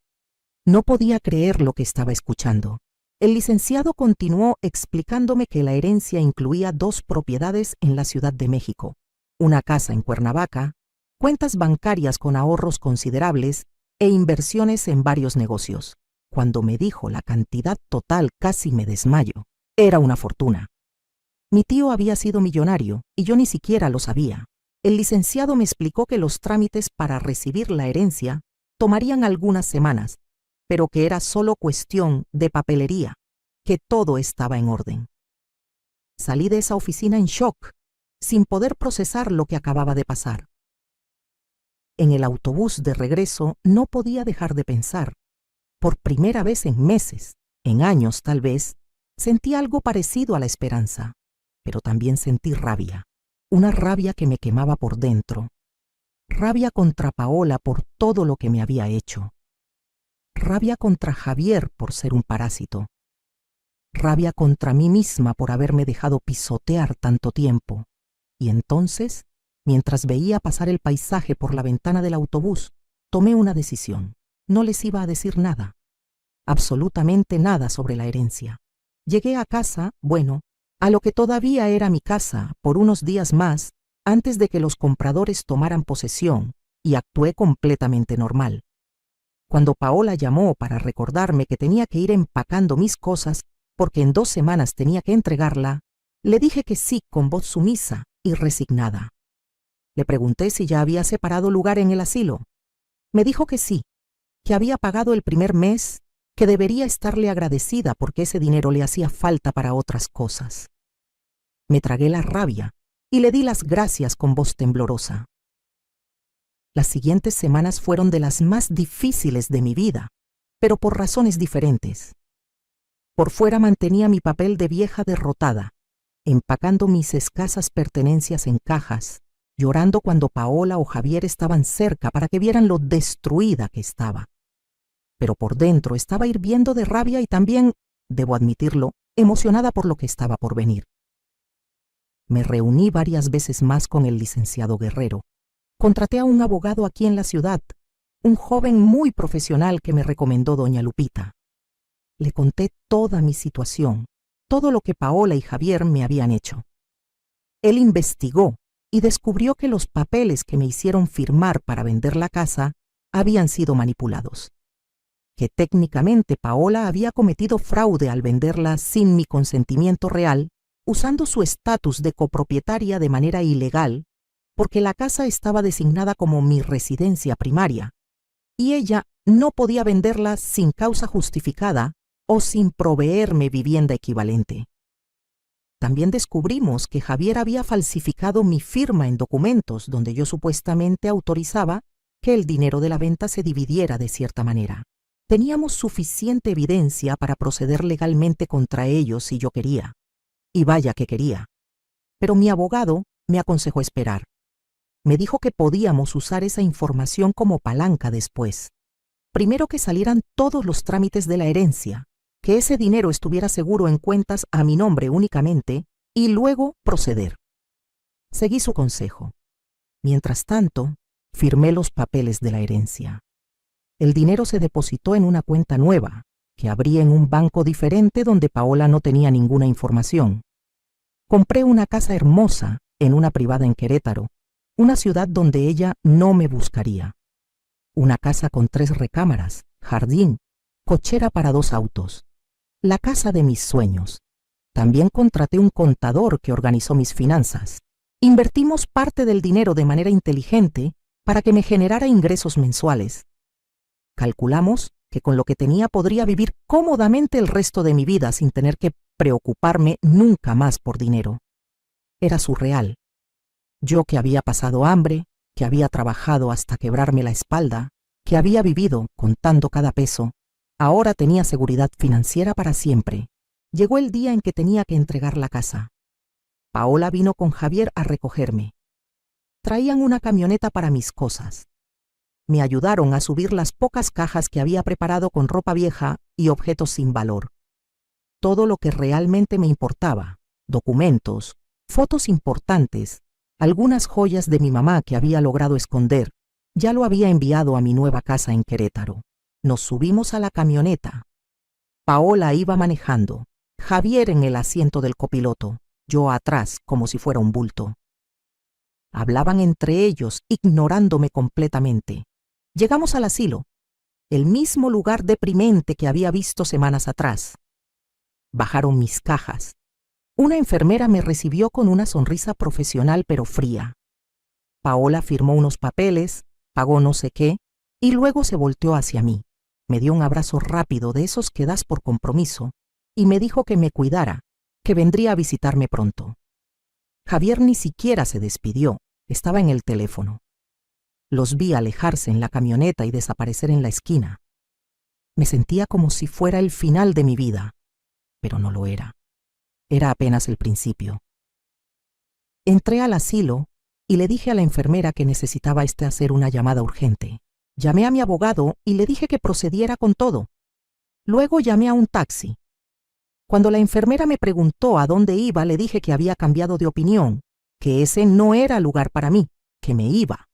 No podía creer lo que estaba escuchando. El licenciado continuó explicándome que la herencia incluía 2 propiedades en la Ciudad de México, una casa en Cuernavaca, cuentas bancarias con ahorros considerables e inversiones en varios negocios. Cuando me dijo la cantidad total casi me desmayo. Era una fortuna. Mi tío había sido millonario y yo ni siquiera lo sabía. El licenciado me explicó que los trámites para recibir la herencia tomarían algunas semanas, pero que era solo cuestión de papelería, que todo estaba en orden. Salí de esa oficina en shock, sin poder procesar lo que acababa de pasar. En el autobús de regreso no podía dejar de pensar. Por primera vez en meses, en años tal vez, sentí algo parecido a la esperanza, pero también sentí rabia, una rabia que me quemaba por dentro. Rabia contra Paola por todo lo que me había hecho. Rabia contra Javier por ser un parásito. Rabia contra mí misma por haberme dejado pisotear tanto tiempo. Y entonces, mientras veía pasar el paisaje por la ventana del autobús, tomé una decisión. No les iba a decir nada, absolutamente nada sobre la herencia. Llegué a casa, bueno, a lo que todavía era mi casa, por unos días más, antes de que los compradores tomaran posesión, y actué completamente normal. Cuando Paola llamó para recordarme que tenía que ir empacando mis cosas porque en 2 semanas tenía que entregarla, le dije que sí con voz sumisa y resignada. Le pregunté si ya había separado lugar en el asilo. Me dijo que sí, que había pagado el primer mes, que debería estarle agradecida porque ese dinero le hacía falta para otras cosas. Me tragué la rabia y le di las gracias con voz temblorosa. Las siguientes semanas fueron de las más difíciles de mi vida, pero por razones diferentes. Por fuera mantenía mi papel de vieja derrotada, empacando mis escasas pertenencias en cajas, llorando cuando Paola o Javier estaban cerca para que vieran lo destruida que estaba. Pero por dentro estaba hirviendo de rabia y también, debo admitirlo, emocionada por lo que estaba por venir. Me reuní varias veces más con el licenciado Guerrero. Contraté a un abogado aquí en la ciudad, un joven muy profesional que me recomendó doña Lupita. Le conté toda mi situación, todo lo que Paola y Javier me habían hecho. Él investigó y descubrió que los papeles que me hicieron firmar para vender la casa habían sido manipulados, que técnicamente Paola había cometido fraude al venderla sin mi consentimiento real, usando su estatus de copropietaria de manera ilegal, porque la casa estaba designada como mi residencia primaria, y ella no podía venderla sin causa justificada o sin proveerme vivienda equivalente. También descubrimos que Javier había falsificado mi firma en documentos donde yo supuestamente autorizaba que el dinero de la venta se dividiera de cierta manera. Teníamos suficiente evidencia para proceder legalmente contra ellos si yo quería. Y vaya que quería. Pero mi abogado me aconsejó esperar. Me dijo que podíamos usar esa información como palanca después. Primero que salieran todos los trámites de la herencia, que ese dinero estuviera seguro en cuentas a mi nombre únicamente, y luego proceder. Seguí su consejo. Mientras tanto, firmé los papeles de la herencia. El dinero se depositó en una cuenta nueva, que abrí en un banco diferente donde Paola no tenía ninguna información. Compré una casa hermosa en una privada en Querétaro, una ciudad donde ella no me buscaría. Una casa con 3 recámaras, jardín, cochera para 2 autos. La casa de mis sueños. También contraté un contador que organizó mis finanzas. Invertimos parte del dinero de manera inteligente para que me generara ingresos mensuales. Calculamos que con lo que tenía podría vivir cómodamente el resto de mi vida sin tener que preocuparme nunca más por dinero. Era surreal. Yo que había pasado hambre, que había trabajado hasta quebrarme la espalda, que había vivido contando cada peso, ahora tenía seguridad financiera para siempre. Llegó el día en que tenía que entregar la casa. Paola vino con Javier a recogerme. Traían una camioneta para mis cosas. Me ayudaron a subir las pocas cajas que había preparado con ropa vieja y objetos sin valor. Todo lo que realmente me importaba, documentos, fotos importantes, algunas joyas de mi mamá que había logrado esconder, ya lo había enviado a mi nueva casa en Querétaro. Nos subimos a la camioneta. Paola iba manejando, Javier en el asiento del copiloto, yo atrás como si fuera un bulto. Hablaban entre ellos, ignorándome completamente. Llegamos al asilo, el mismo lugar deprimente que había visto semanas atrás. Bajaron mis cajas. Una enfermera me recibió con una sonrisa profesional pero fría. Paola firmó unos papeles, pagó no sé qué, y luego se volteó hacia mí. Me dio un abrazo rápido de esos que das por compromiso, y me dijo que me cuidara, que vendría a visitarme pronto. Javier ni siquiera se despidió, estaba en el teléfono. Los vi alejarse en la camioneta y desaparecer en la esquina. Me sentía como si fuera el final de mi vida, pero no lo era. Era apenas el principio. Entré al asilo y le dije a la enfermera que necesitaba hacer una llamada urgente. Llamé a mi abogado y le dije que procediera con todo. Luego llamé a un taxi. Cuando la enfermera me preguntó a dónde iba, le dije que había cambiado de opinión, que ese no era lugar para mí, que me iba.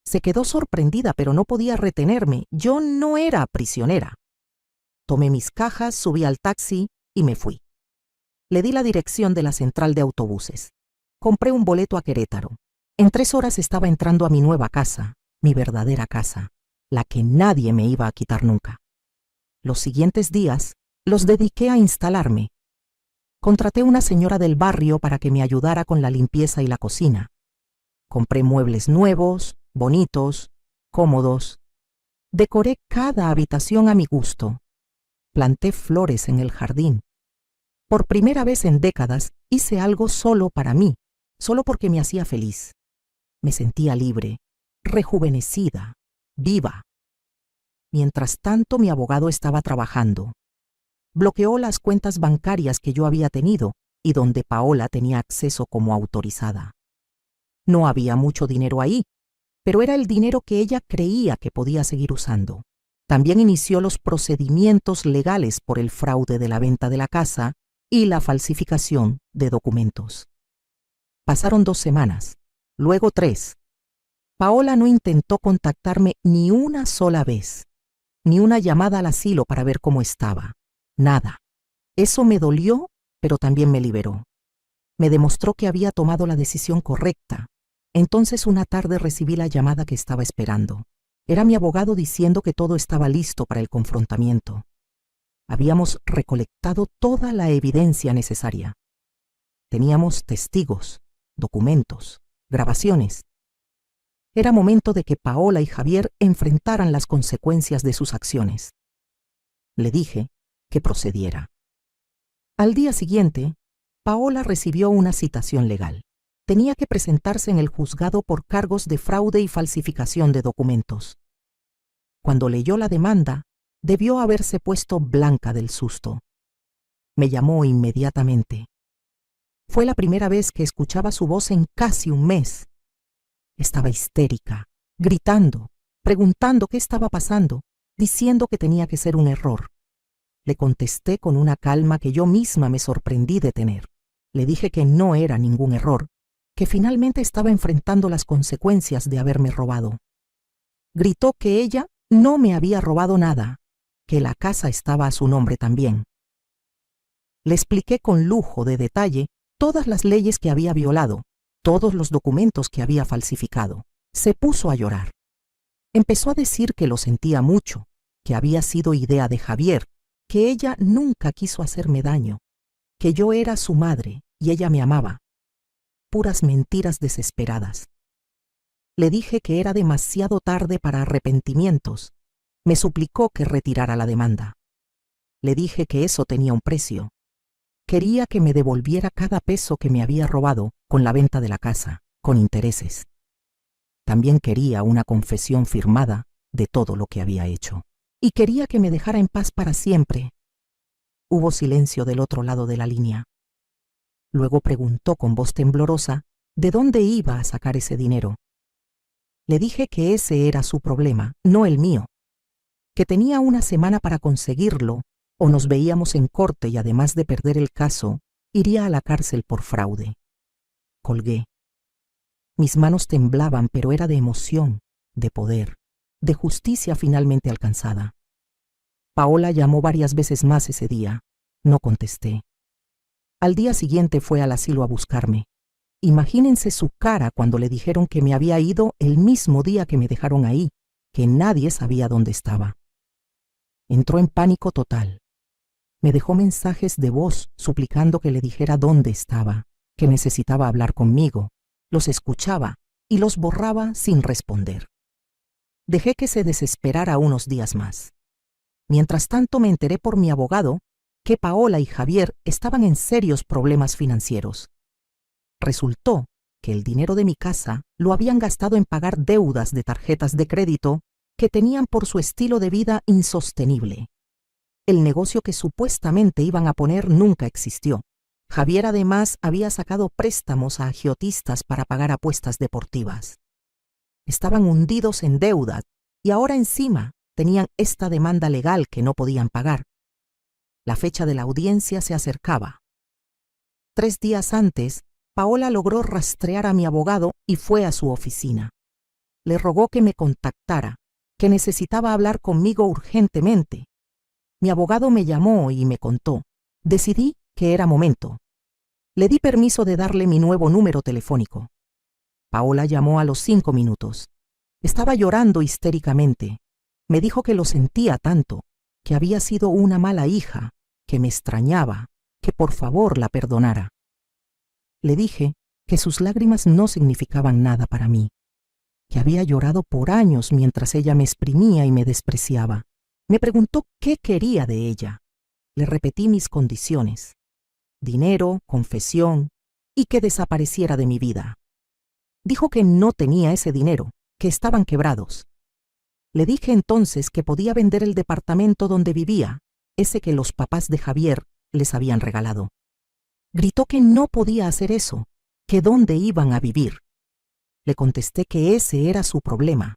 Se quedó sorprendida, pero no podía retenerme. Yo no era prisionera. Tomé mis cajas, subí al taxi y me fui. Le di la dirección de la central de autobuses. Compré un boleto a Querétaro. En 3 horas estaba entrando a mi nueva casa, mi verdadera casa, la que nadie me iba a quitar nunca. Los siguientes días los dediqué a instalarme. Contraté una señora del barrio para que me ayudara con la limpieza y la cocina. Compré muebles nuevos, bonitos, cómodos. Decoré cada habitación a mi gusto. Planté flores en el jardín. Por primera vez en décadas hice algo solo para mí, solo porque me hacía feliz. Me sentía libre, rejuvenecida, viva. Mientras tanto, mi abogado estaba trabajando. Bloqueó las cuentas bancarias que yo había tenido y donde Paola tenía acceso como autorizada. No había mucho dinero ahí, pero era el dinero que ella creía que podía seguir usando. También inició los procedimientos legales por el fraude de la venta de la casa y la falsificación de documentos. Pasaron 2 semanas, luego 3. Paola no intentó contactarme ni una sola vez, ni una llamada al asilo para ver cómo estaba. Nada. Eso me dolió, pero también me liberó. Me demostró que había tomado la decisión correcta. Entonces una tarde recibí la llamada que estaba esperando. Era mi abogado diciendo que todo estaba listo para el confrontamiento. Habíamos recolectado toda la evidencia necesaria. Teníamos testigos, documentos, grabaciones. Era momento de que Paola y Javier enfrentaran las consecuencias de sus acciones. Le dije que procediera. Al día siguiente, Paola recibió una citación legal. Tenía que presentarse en el juzgado por cargos de fraude y falsificación de documentos. Cuando leyó la demanda, debió haberse puesto blanca del susto. Me llamó inmediatamente. Fue la primera vez que escuchaba su voz en casi un mes. Estaba histérica, gritando, preguntando qué estaba pasando, diciendo que tenía que ser un error. Le contesté con una calma que yo misma me sorprendí de tener. Le dije que no era ningún error, que finalmente estaba enfrentando las consecuencias de haberme robado. Gritó que ella no me había robado nada, que la casa estaba a su nombre también. Le expliqué con lujo de detalle todas las leyes que había violado, todos los documentos que había falsificado. Se puso a llorar. Empezó a decir que lo sentía mucho, que había sido idea de Javier, que ella nunca quiso hacerme daño, que yo era su madre y ella me amaba. Puras mentiras desesperadas. Le dije que era demasiado tarde para arrepentimientos. Me suplicó que retirara la demanda. Le dije que eso tenía un precio. Quería que me devolviera cada peso que me había robado con la venta de la casa, con intereses. También quería una confesión firmada de todo lo que había hecho. Y quería que me dejara en paz para siempre. Hubo silencio del otro lado de la línea. Luego preguntó con voz temblorosa de dónde iba a sacar ese dinero. Le dije que ese era su problema, no el mío, que tenía una semana para conseguirlo o nos veíamos en corte y además de perder el caso, iría a la cárcel por fraude. Colgué. Mis manos temblaban, pero era de emoción, de poder, de justicia finalmente alcanzada. Paola llamó varias veces más ese día. No contesté. Al día siguiente fue al asilo a buscarme. Imagínense su cara cuando le dijeron que me había ido el mismo día que me dejaron ahí, que nadie sabía dónde estaba. Entró en pánico total. Me dejó mensajes de voz suplicando que le dijera dónde estaba, que necesitaba hablar conmigo. Los escuchaba y los borraba sin responder. Dejé que se desesperara unos días más. Mientras tanto me enteré por mi abogado que Paola y Javier estaban en serios problemas financieros. Resultó que el dinero de mi casa lo habían gastado en pagar deudas de tarjetas de crédito que tenían por su estilo de vida insostenible. El negocio que supuestamente iban a poner nunca existió. Javier además había sacado préstamos a agiotistas para pagar apuestas deportivas. Estaban hundidos en deuda y ahora encima tenían esta demanda legal que no podían pagar. La fecha de la audiencia se acercaba. 3 días antes, Paola logró rastrear a mi abogado y fue a su oficina. Le rogó que me contactara, que necesitaba hablar conmigo urgentemente. Mi abogado me llamó y me contó. Decidí que era momento. Le di permiso de darle mi nuevo número telefónico. Paola llamó a los 5 minutos. Estaba llorando histéricamente. Me dijo que lo sentía tanto, que había sido una mala hija, que me extrañaba, que por favor la perdonara. Le dije que sus lágrimas no significaban nada para mí, que había llorado por años mientras ella me exprimía y me despreciaba. Me preguntó qué quería de ella. Le repetí mis condiciones: dinero, confesión y que desapareciera de mi vida. Dijo que no tenía ese dinero, que estaban quebrados. Le dije entonces que podía vender el departamento donde vivía, ese que los papás de Javier les habían regalado. Gritó que no podía hacer eso, que dónde iban a vivir. Le contesté que ese era su problema,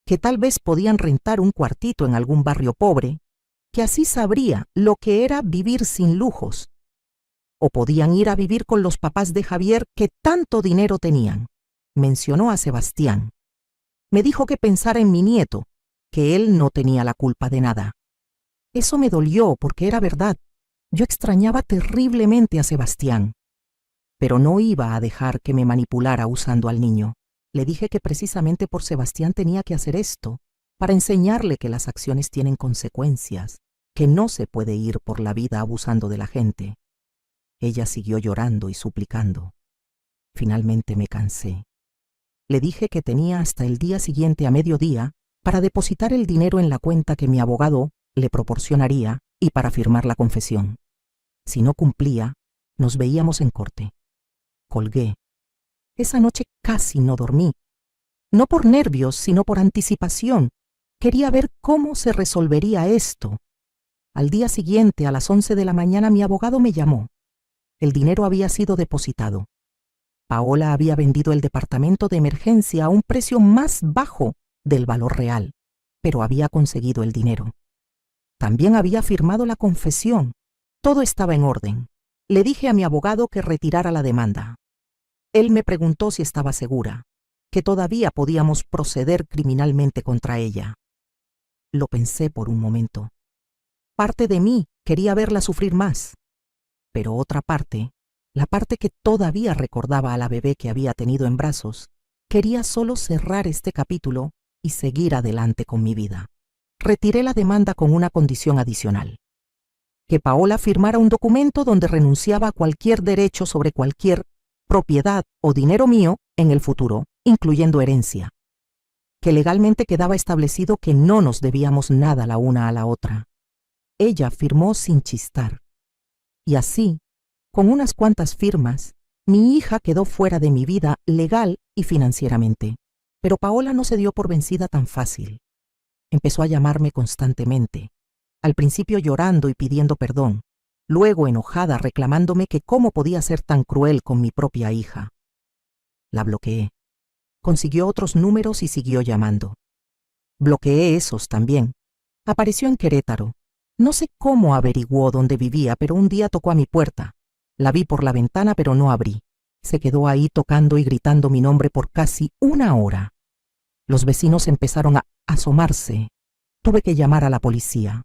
que tal vez podían rentar un cuartito en algún barrio pobre, que así sabría lo que era vivir sin lujos. O podían ir a vivir con los papás de Javier que tanto dinero tenían. Mencionó a Sebastián. Me dijo que pensara en mi nieto, que él no tenía la culpa de nada. Eso me dolió porque era verdad. Yo extrañaba terriblemente a Sebastián. Pero no iba a dejar que me manipulara usando al niño. Le dije que precisamente por Sebastián tenía que hacer esto, para enseñarle que las acciones tienen consecuencias, que no se puede ir por la vida abusando de la gente. Ella siguió llorando y suplicando. Finalmente me cansé. Le dije que tenía hasta el día siguiente a mediodía para depositar el dinero en la cuenta que mi abogado le proporcionaría y para firmar la confesión. Si no cumplía, nos veíamos en corte. Colgué. Esa noche casi no dormí. No por nervios, sino por anticipación. Quería ver cómo se resolvería esto. Al día siguiente, a las 11 de la mañana, mi abogado me llamó. El dinero había sido depositado. Paola había vendido el departamento de emergencia a un precio más bajo del valor real, pero había conseguido el dinero. También había firmado la confesión. Todo estaba en orden. Le dije a mi abogado que retirara la demanda. Él me preguntó si estaba segura, que todavía podíamos proceder criminalmente contra ella. Lo pensé por un momento. Parte de mí quería verla sufrir más, pero otra parte, la parte que todavía recordaba a la bebé que había tenido en brazos, quería solo cerrar este capítulo y seguir adelante con mi vida. Retiré la demanda con una condición adicional: que Paola firmara un documento donde renunciaba a cualquier derecho sobre cualquier propiedad o dinero mío en el futuro, incluyendo herencia. Que legalmente quedaba establecido que no nos debíamos nada la una a la otra. Ella firmó sin chistar. Y así, con unas cuantas firmas, mi hija quedó fuera de mi vida legal y financieramente. Pero Paola no se dio por vencida tan fácil. Empezó a llamarme constantemente, al principio llorando y pidiendo perdón, luego enojada reclamándome que cómo podía ser tan cruel con mi propia hija. La bloqueé. Consiguió otros números y siguió llamando. Bloqueé esos también. Apareció en Querétaro. No sé cómo averiguó dónde vivía, pero un día tocó a mi puerta. La vi por la ventana, pero no abrí. Se quedó ahí tocando y gritando mi nombre por casi una hora. Los vecinos empezaron a asomarse. Tuve que llamar a la policía.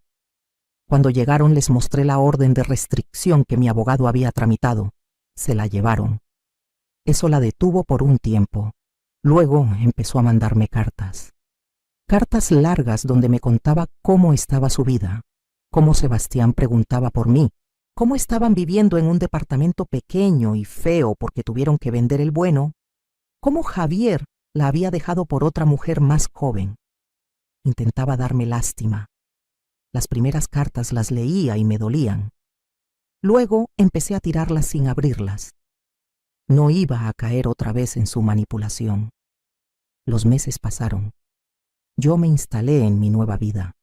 Cuando llegaron les mostré la orden de restricción que mi abogado había tramitado. Se la llevaron. Eso la detuvo por un tiempo. Luego empezó a mandarme cartas. Cartas largas donde me contaba cómo estaba su vida, cómo Sebastián preguntaba por mí, cómo estaban viviendo en un departamento pequeño y feo porque tuvieron que vender el bueno, cómo Javier la había dejado por otra mujer más joven. Intentaba darme lástima. Las primeras cartas las leía y me dolían. Luego empecé a tirarlas sin abrirlas. No iba a caer otra vez en su manipulación. Los meses pasaron. Yo me instalé en mi nueva vida.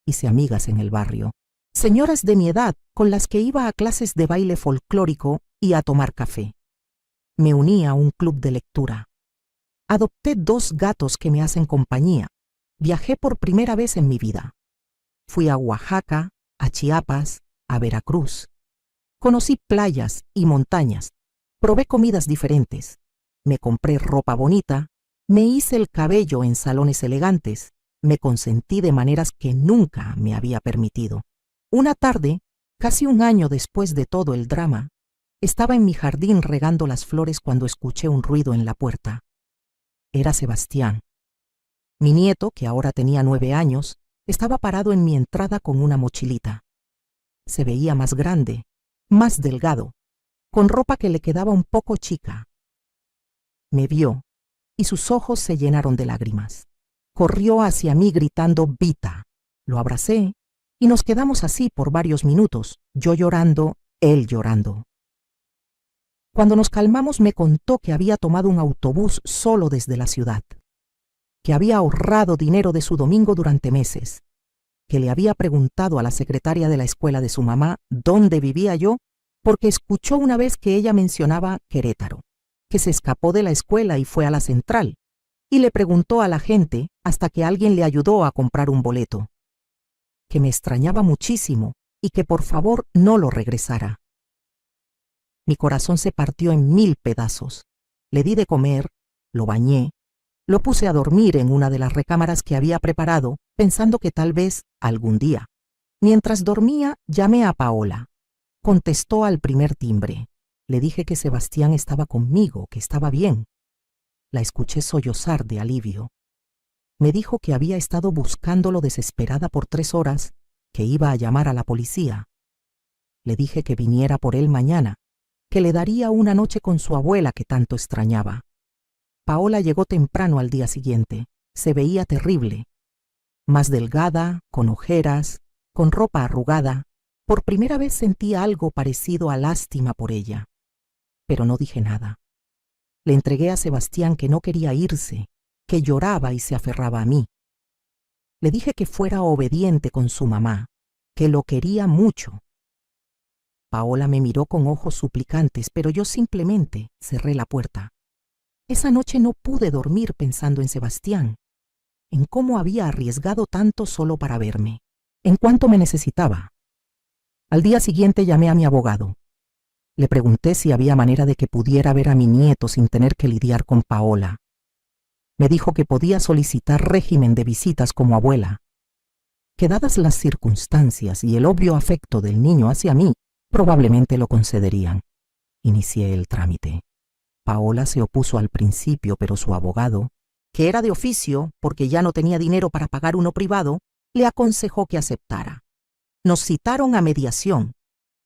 Hice amigas en el barrio, señoras de mi edad con las que iba a clases de baile folclórico y a tomar café. Me uní a un club de lectura. Adopté 2 gatos que me hacen compañía. Viajé por primera vez en mi vida. Fui a Oaxaca, a Chiapas, a Veracruz. Conocí playas y montañas. Probé comidas diferentes. Me compré ropa bonita. Me hice el cabello en salones elegantes. Me consentí de maneras que nunca me había permitido. Una tarde, casi un año después de todo el drama, estaba en mi jardín regando las flores cuando escuché un ruido en la puerta. Era Sebastián. Mi nieto, que ahora tenía 9 años, estaba parado en mi entrada con una mochilita. Se veía más grande, más delgado, con ropa que le quedaba un poco chica. Me vio y sus ojos se llenaron de lágrimas. Corrió hacia mí gritando «Vita». Lo abracé y nos quedamos así por varios minutos, yo llorando, él llorando. Cuando nos calmamos me contó que había tomado un autobús solo desde la ciudad, que había ahorrado dinero de su domingo durante meses, que le había preguntado a la secretaria de la escuela de su mamá dónde vivía yo porque escuchó una vez que ella mencionaba Querétaro, que se escapó de la escuela y fue a la central, y le preguntó a la gente hasta que alguien le ayudó a comprar un boleto, que me extrañaba muchísimo y que por favor no lo regresara. Mi corazón se partió en 1000 pedazos. Le di de comer, lo bañé, lo puse a dormir en una de las recámaras que había preparado, pensando que tal vez algún día. Mientras dormía, llamé a Paola. Contestó al primer timbre. Le dije que Sebastián estaba conmigo, que estaba bien. La escuché sollozar de alivio. Me dijo que había estado buscándolo desesperada por 3 horas, que iba a llamar a la policía. Le dije que viniera por él mañana, que le daría una noche con su abuela que tanto extrañaba. Paola llegó temprano al día siguiente. Se veía terrible. Más delgada, con ojeras, con ropa arrugada. Por primera vez sentí algo parecido a lástima por ella. Pero no dije nada. Le entregué a Sebastián que no quería irse, que lloraba y se aferraba a mí. Le dije que fuera obediente con su mamá, que lo quería mucho. Paola me miró con ojos suplicantes, pero yo simplemente cerré la puerta. Esa noche no pude dormir pensando en Sebastián, en cómo había arriesgado tanto solo para verme, en cuánto me necesitaba. Al día siguiente llamé a mi abogado. Le pregunté si había manera de que pudiera ver a mi nieto sin tener que lidiar con Paola. Me dijo que podía solicitar régimen de visitas como abuela, que dadas las circunstancias y el obvio afecto del niño hacia mí, probablemente lo concederían. Inicié el trámite. Paola se opuso al principio, pero su abogado, que era de oficio porque ya no tenía dinero para pagar uno privado, le aconsejó que aceptara. Nos citaron a mediación.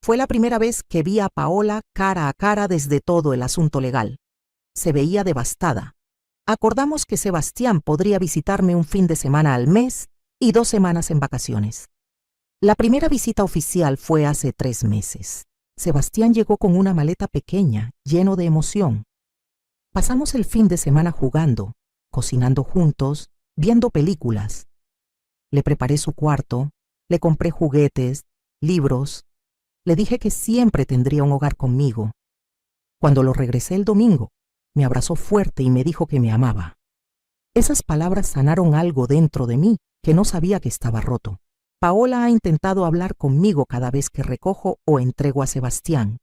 Fue la primera vez que vi a Paola cara a cara desde todo el asunto legal. Se veía devastada. Acordamos que Sebastián podría visitarme un fin de semana al mes y 2 semanas en vacaciones. La primera visita oficial fue hace 3 meses. Sebastián llegó con una maleta pequeña, lleno de emoción. Pasamos el fin de semana jugando, cocinando juntos, viendo películas. Le preparé su cuarto, le compré juguetes, libros. Le dije que siempre tendría un hogar conmigo. Cuando lo regresé el domingo, me abrazó fuerte y me dijo que me amaba. Esas palabras sanaron algo dentro de mí que no sabía que estaba roto. Paola ha intentado hablar conmigo cada vez que recojo o entrego a Sebastián.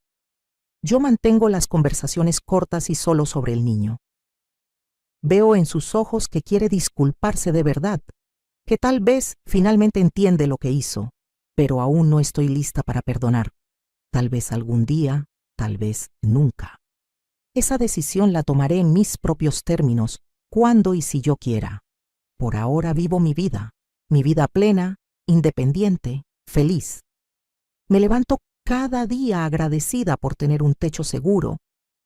Yo mantengo las conversaciones cortas y solo sobre el niño. Veo en sus ojos que quiere disculparse de verdad, que tal vez finalmente entiende lo que hizo, pero aún no estoy lista para perdonar. Tal vez algún día, tal vez nunca. Esa decisión la tomaré en mis propios términos, cuando y si yo quiera. Por ahora vivo mi vida plena, independiente, feliz. Me levanto cada día agradecida por tener un techo seguro,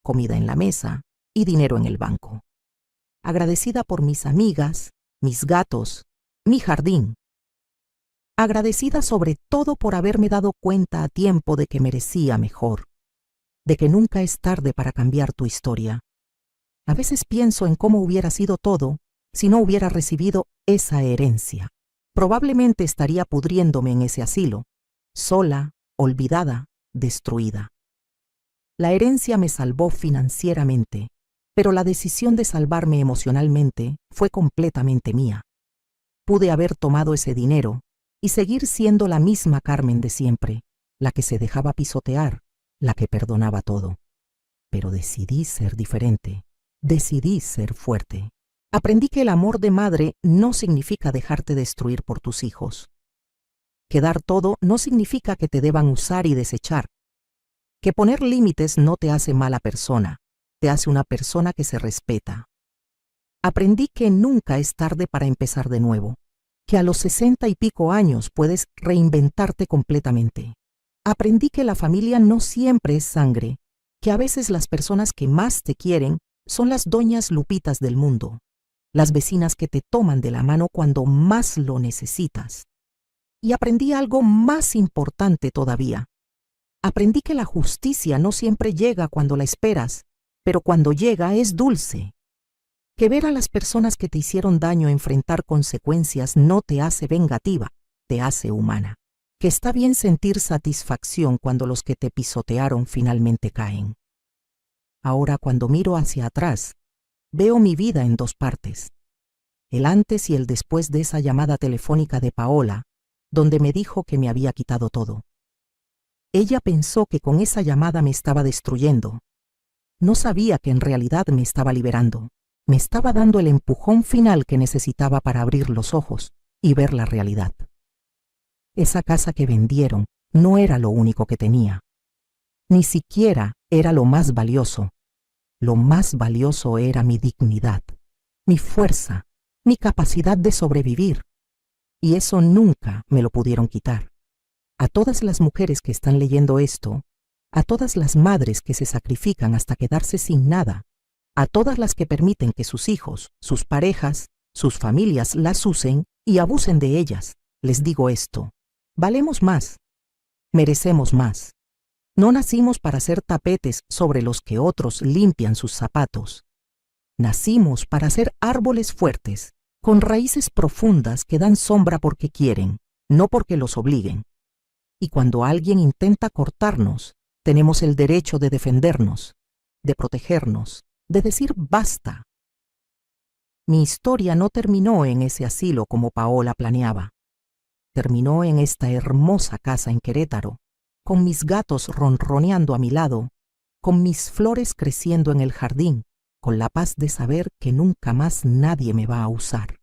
comida en la mesa y dinero en el banco. Agradecida por mis amigas, mis gatos, mi jardín. Agradecida sobre todo por haberme dado cuenta a tiempo de que merecía mejor, de que nunca es tarde para cambiar tu historia. A veces pienso en cómo hubiera sido todo si no hubiera recibido esa herencia. Probablemente estaría pudriéndome en ese asilo, sola, olvidada, destruida. La herencia me salvó financieramente, pero la decisión de salvarme emocionalmente fue completamente mía. Pude haber tomado ese dinero y seguir siendo la misma Carmen de siempre, la que se dejaba pisotear, la que perdonaba todo. Pero decidí ser diferente, decidí ser fuerte. Aprendí que el amor de madre no significa dejarte destruir por tus hijos. Que dar todo no significa que te deban usar y desechar. Que poner límites no te hace mala persona, te hace una persona que se respeta. Aprendí que nunca es tarde para empezar de nuevo, que a los 60 y pico años puedes reinventarte completamente. Aprendí que la familia no siempre es sangre, que a veces las personas que más te quieren son las doñas Lupitas del mundo, las vecinas que te toman de la mano cuando más lo necesitas. Y aprendí algo más importante todavía. Aprendí que la justicia no siempre llega cuando la esperas, pero cuando llega es dulce. Que ver a las personas que te hicieron daño enfrentar consecuencias no te hace vengativa, te hace humana. que está bien sentir satisfacción cuando los que te pisotearon finalmente caen. Ahora, cuando miro hacia atrás, veo mi vida en dos partes: el antes y el después de esa llamada telefónica de Paola, donde me dijo que me había quitado todo. Ella pensó que con esa llamada me estaba destruyendo. No sabía que en realidad me estaba liberando. Me estaba dando el empujón final que necesitaba para abrir los ojos y ver la realidad. Esa casa que vendieron no era lo único que tenía. Ni siquiera era lo más valioso. Lo más valioso era mi dignidad, mi fuerza, mi capacidad de sobrevivir. Y eso nunca me lo pudieron quitar. A todas las mujeres que están leyendo esto, a todas las madres que se sacrifican hasta quedarse sin nada, a todas las que permiten que sus hijos, sus parejas, sus familias las usen y abusen de ellas, les digo esto: valemos más, merecemos más. No nacimos para ser tapetes sobre los que otros limpian sus zapatos. Nacimos para ser árboles fuertes, con raíces profundas que dan sombra porque quieren, no porque los obliguen. Y cuando alguien intenta cortarnos, tenemos el derecho de defendernos, de protegernos, de decir basta. Mi historia no terminó en ese asilo como Paola planeaba. Terminó en esta hermosa casa en Querétaro, con mis gatos ronroneando a mi lado, con mis flores creciendo en el jardín, con la paz de saber que nunca más nadie me va a usar.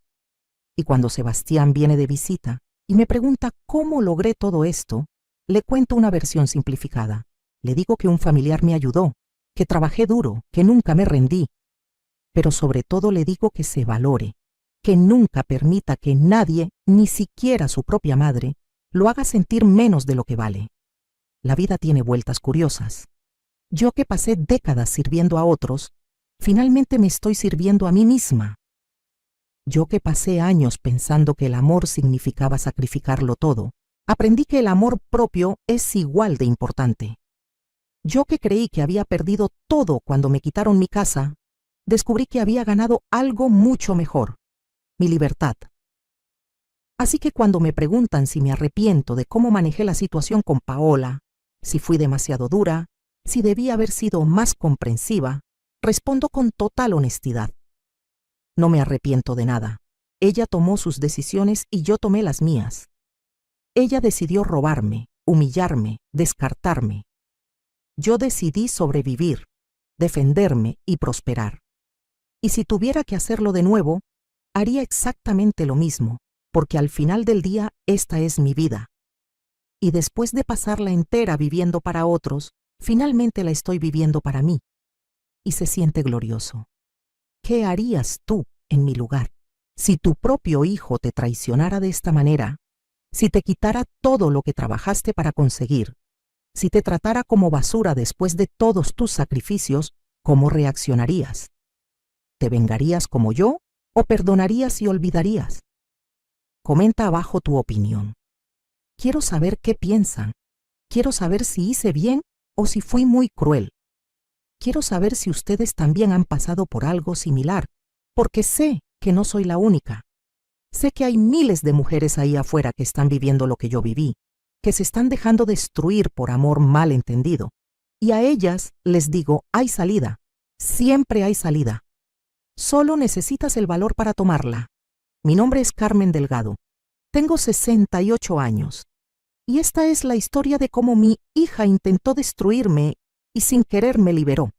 Y cuando Sebastián viene de visita y me pregunta cómo logré todo esto, le cuento una versión simplificada. Le digo que un familiar me ayudó, que trabajé duro, que nunca me rendí. Pero sobre todo le digo que se valore, que nunca permita que nadie, ni siquiera su propia madre, lo haga sentir menos de lo que vale. La vida tiene vueltas curiosas. Yo, que pasé décadas sirviendo a otros, finalmente me estoy sirviendo a mí misma. Yo, que pasé años pensando que el amor significaba sacrificarlo todo, aprendí que el amor propio es igual de importante. Yo, que creí que había perdido todo cuando me quitaron mi casa, descubrí que había ganado algo mucho mejor: mi libertad. Así que cuando me preguntan si me arrepiento de cómo manejé la situación con Paola, si fui demasiado dura, si debí haber sido más comprensiva, respondo con total honestidad: no me arrepiento de nada. Ella tomó sus decisiones y yo tomé las mías. Ella decidió robarme, humillarme, descartarme. Yo decidí sobrevivir, defenderme y prosperar. Y si tuviera que hacerlo de nuevo, haría exactamente lo mismo, porque al final del día esta es mi vida. Y después de pasarla entera viviendo para otros, finalmente la estoy viviendo para mí. Y se siente glorioso. ¿Qué harías tú en mi lugar? Si tu propio hijo te traicionara de esta manera, si te quitara todo lo que trabajaste para conseguir, si te tratara como basura después de todos tus sacrificios, ¿cómo reaccionarías? ¿Te vengarías como yo o perdonarías y olvidarías? Comenta abajo tu opinión. Quiero saber qué piensan. Quiero saber si hice bien o si fui muy cruel. Quiero saber si ustedes también han pasado por algo similar, porque sé que no soy la única. Sé que hay miles de mujeres ahí afuera que están viviendo lo que yo viví, que se están dejando destruir por amor mal entendido. Y a ellas les digo, hay salida. Siempre hay salida. Solo necesitas el valor para tomarla. Mi nombre es Carmen Delgado. Tengo 68 años. Y esta es la historia de cómo mi hija intentó destruirme y sin querer me liberó.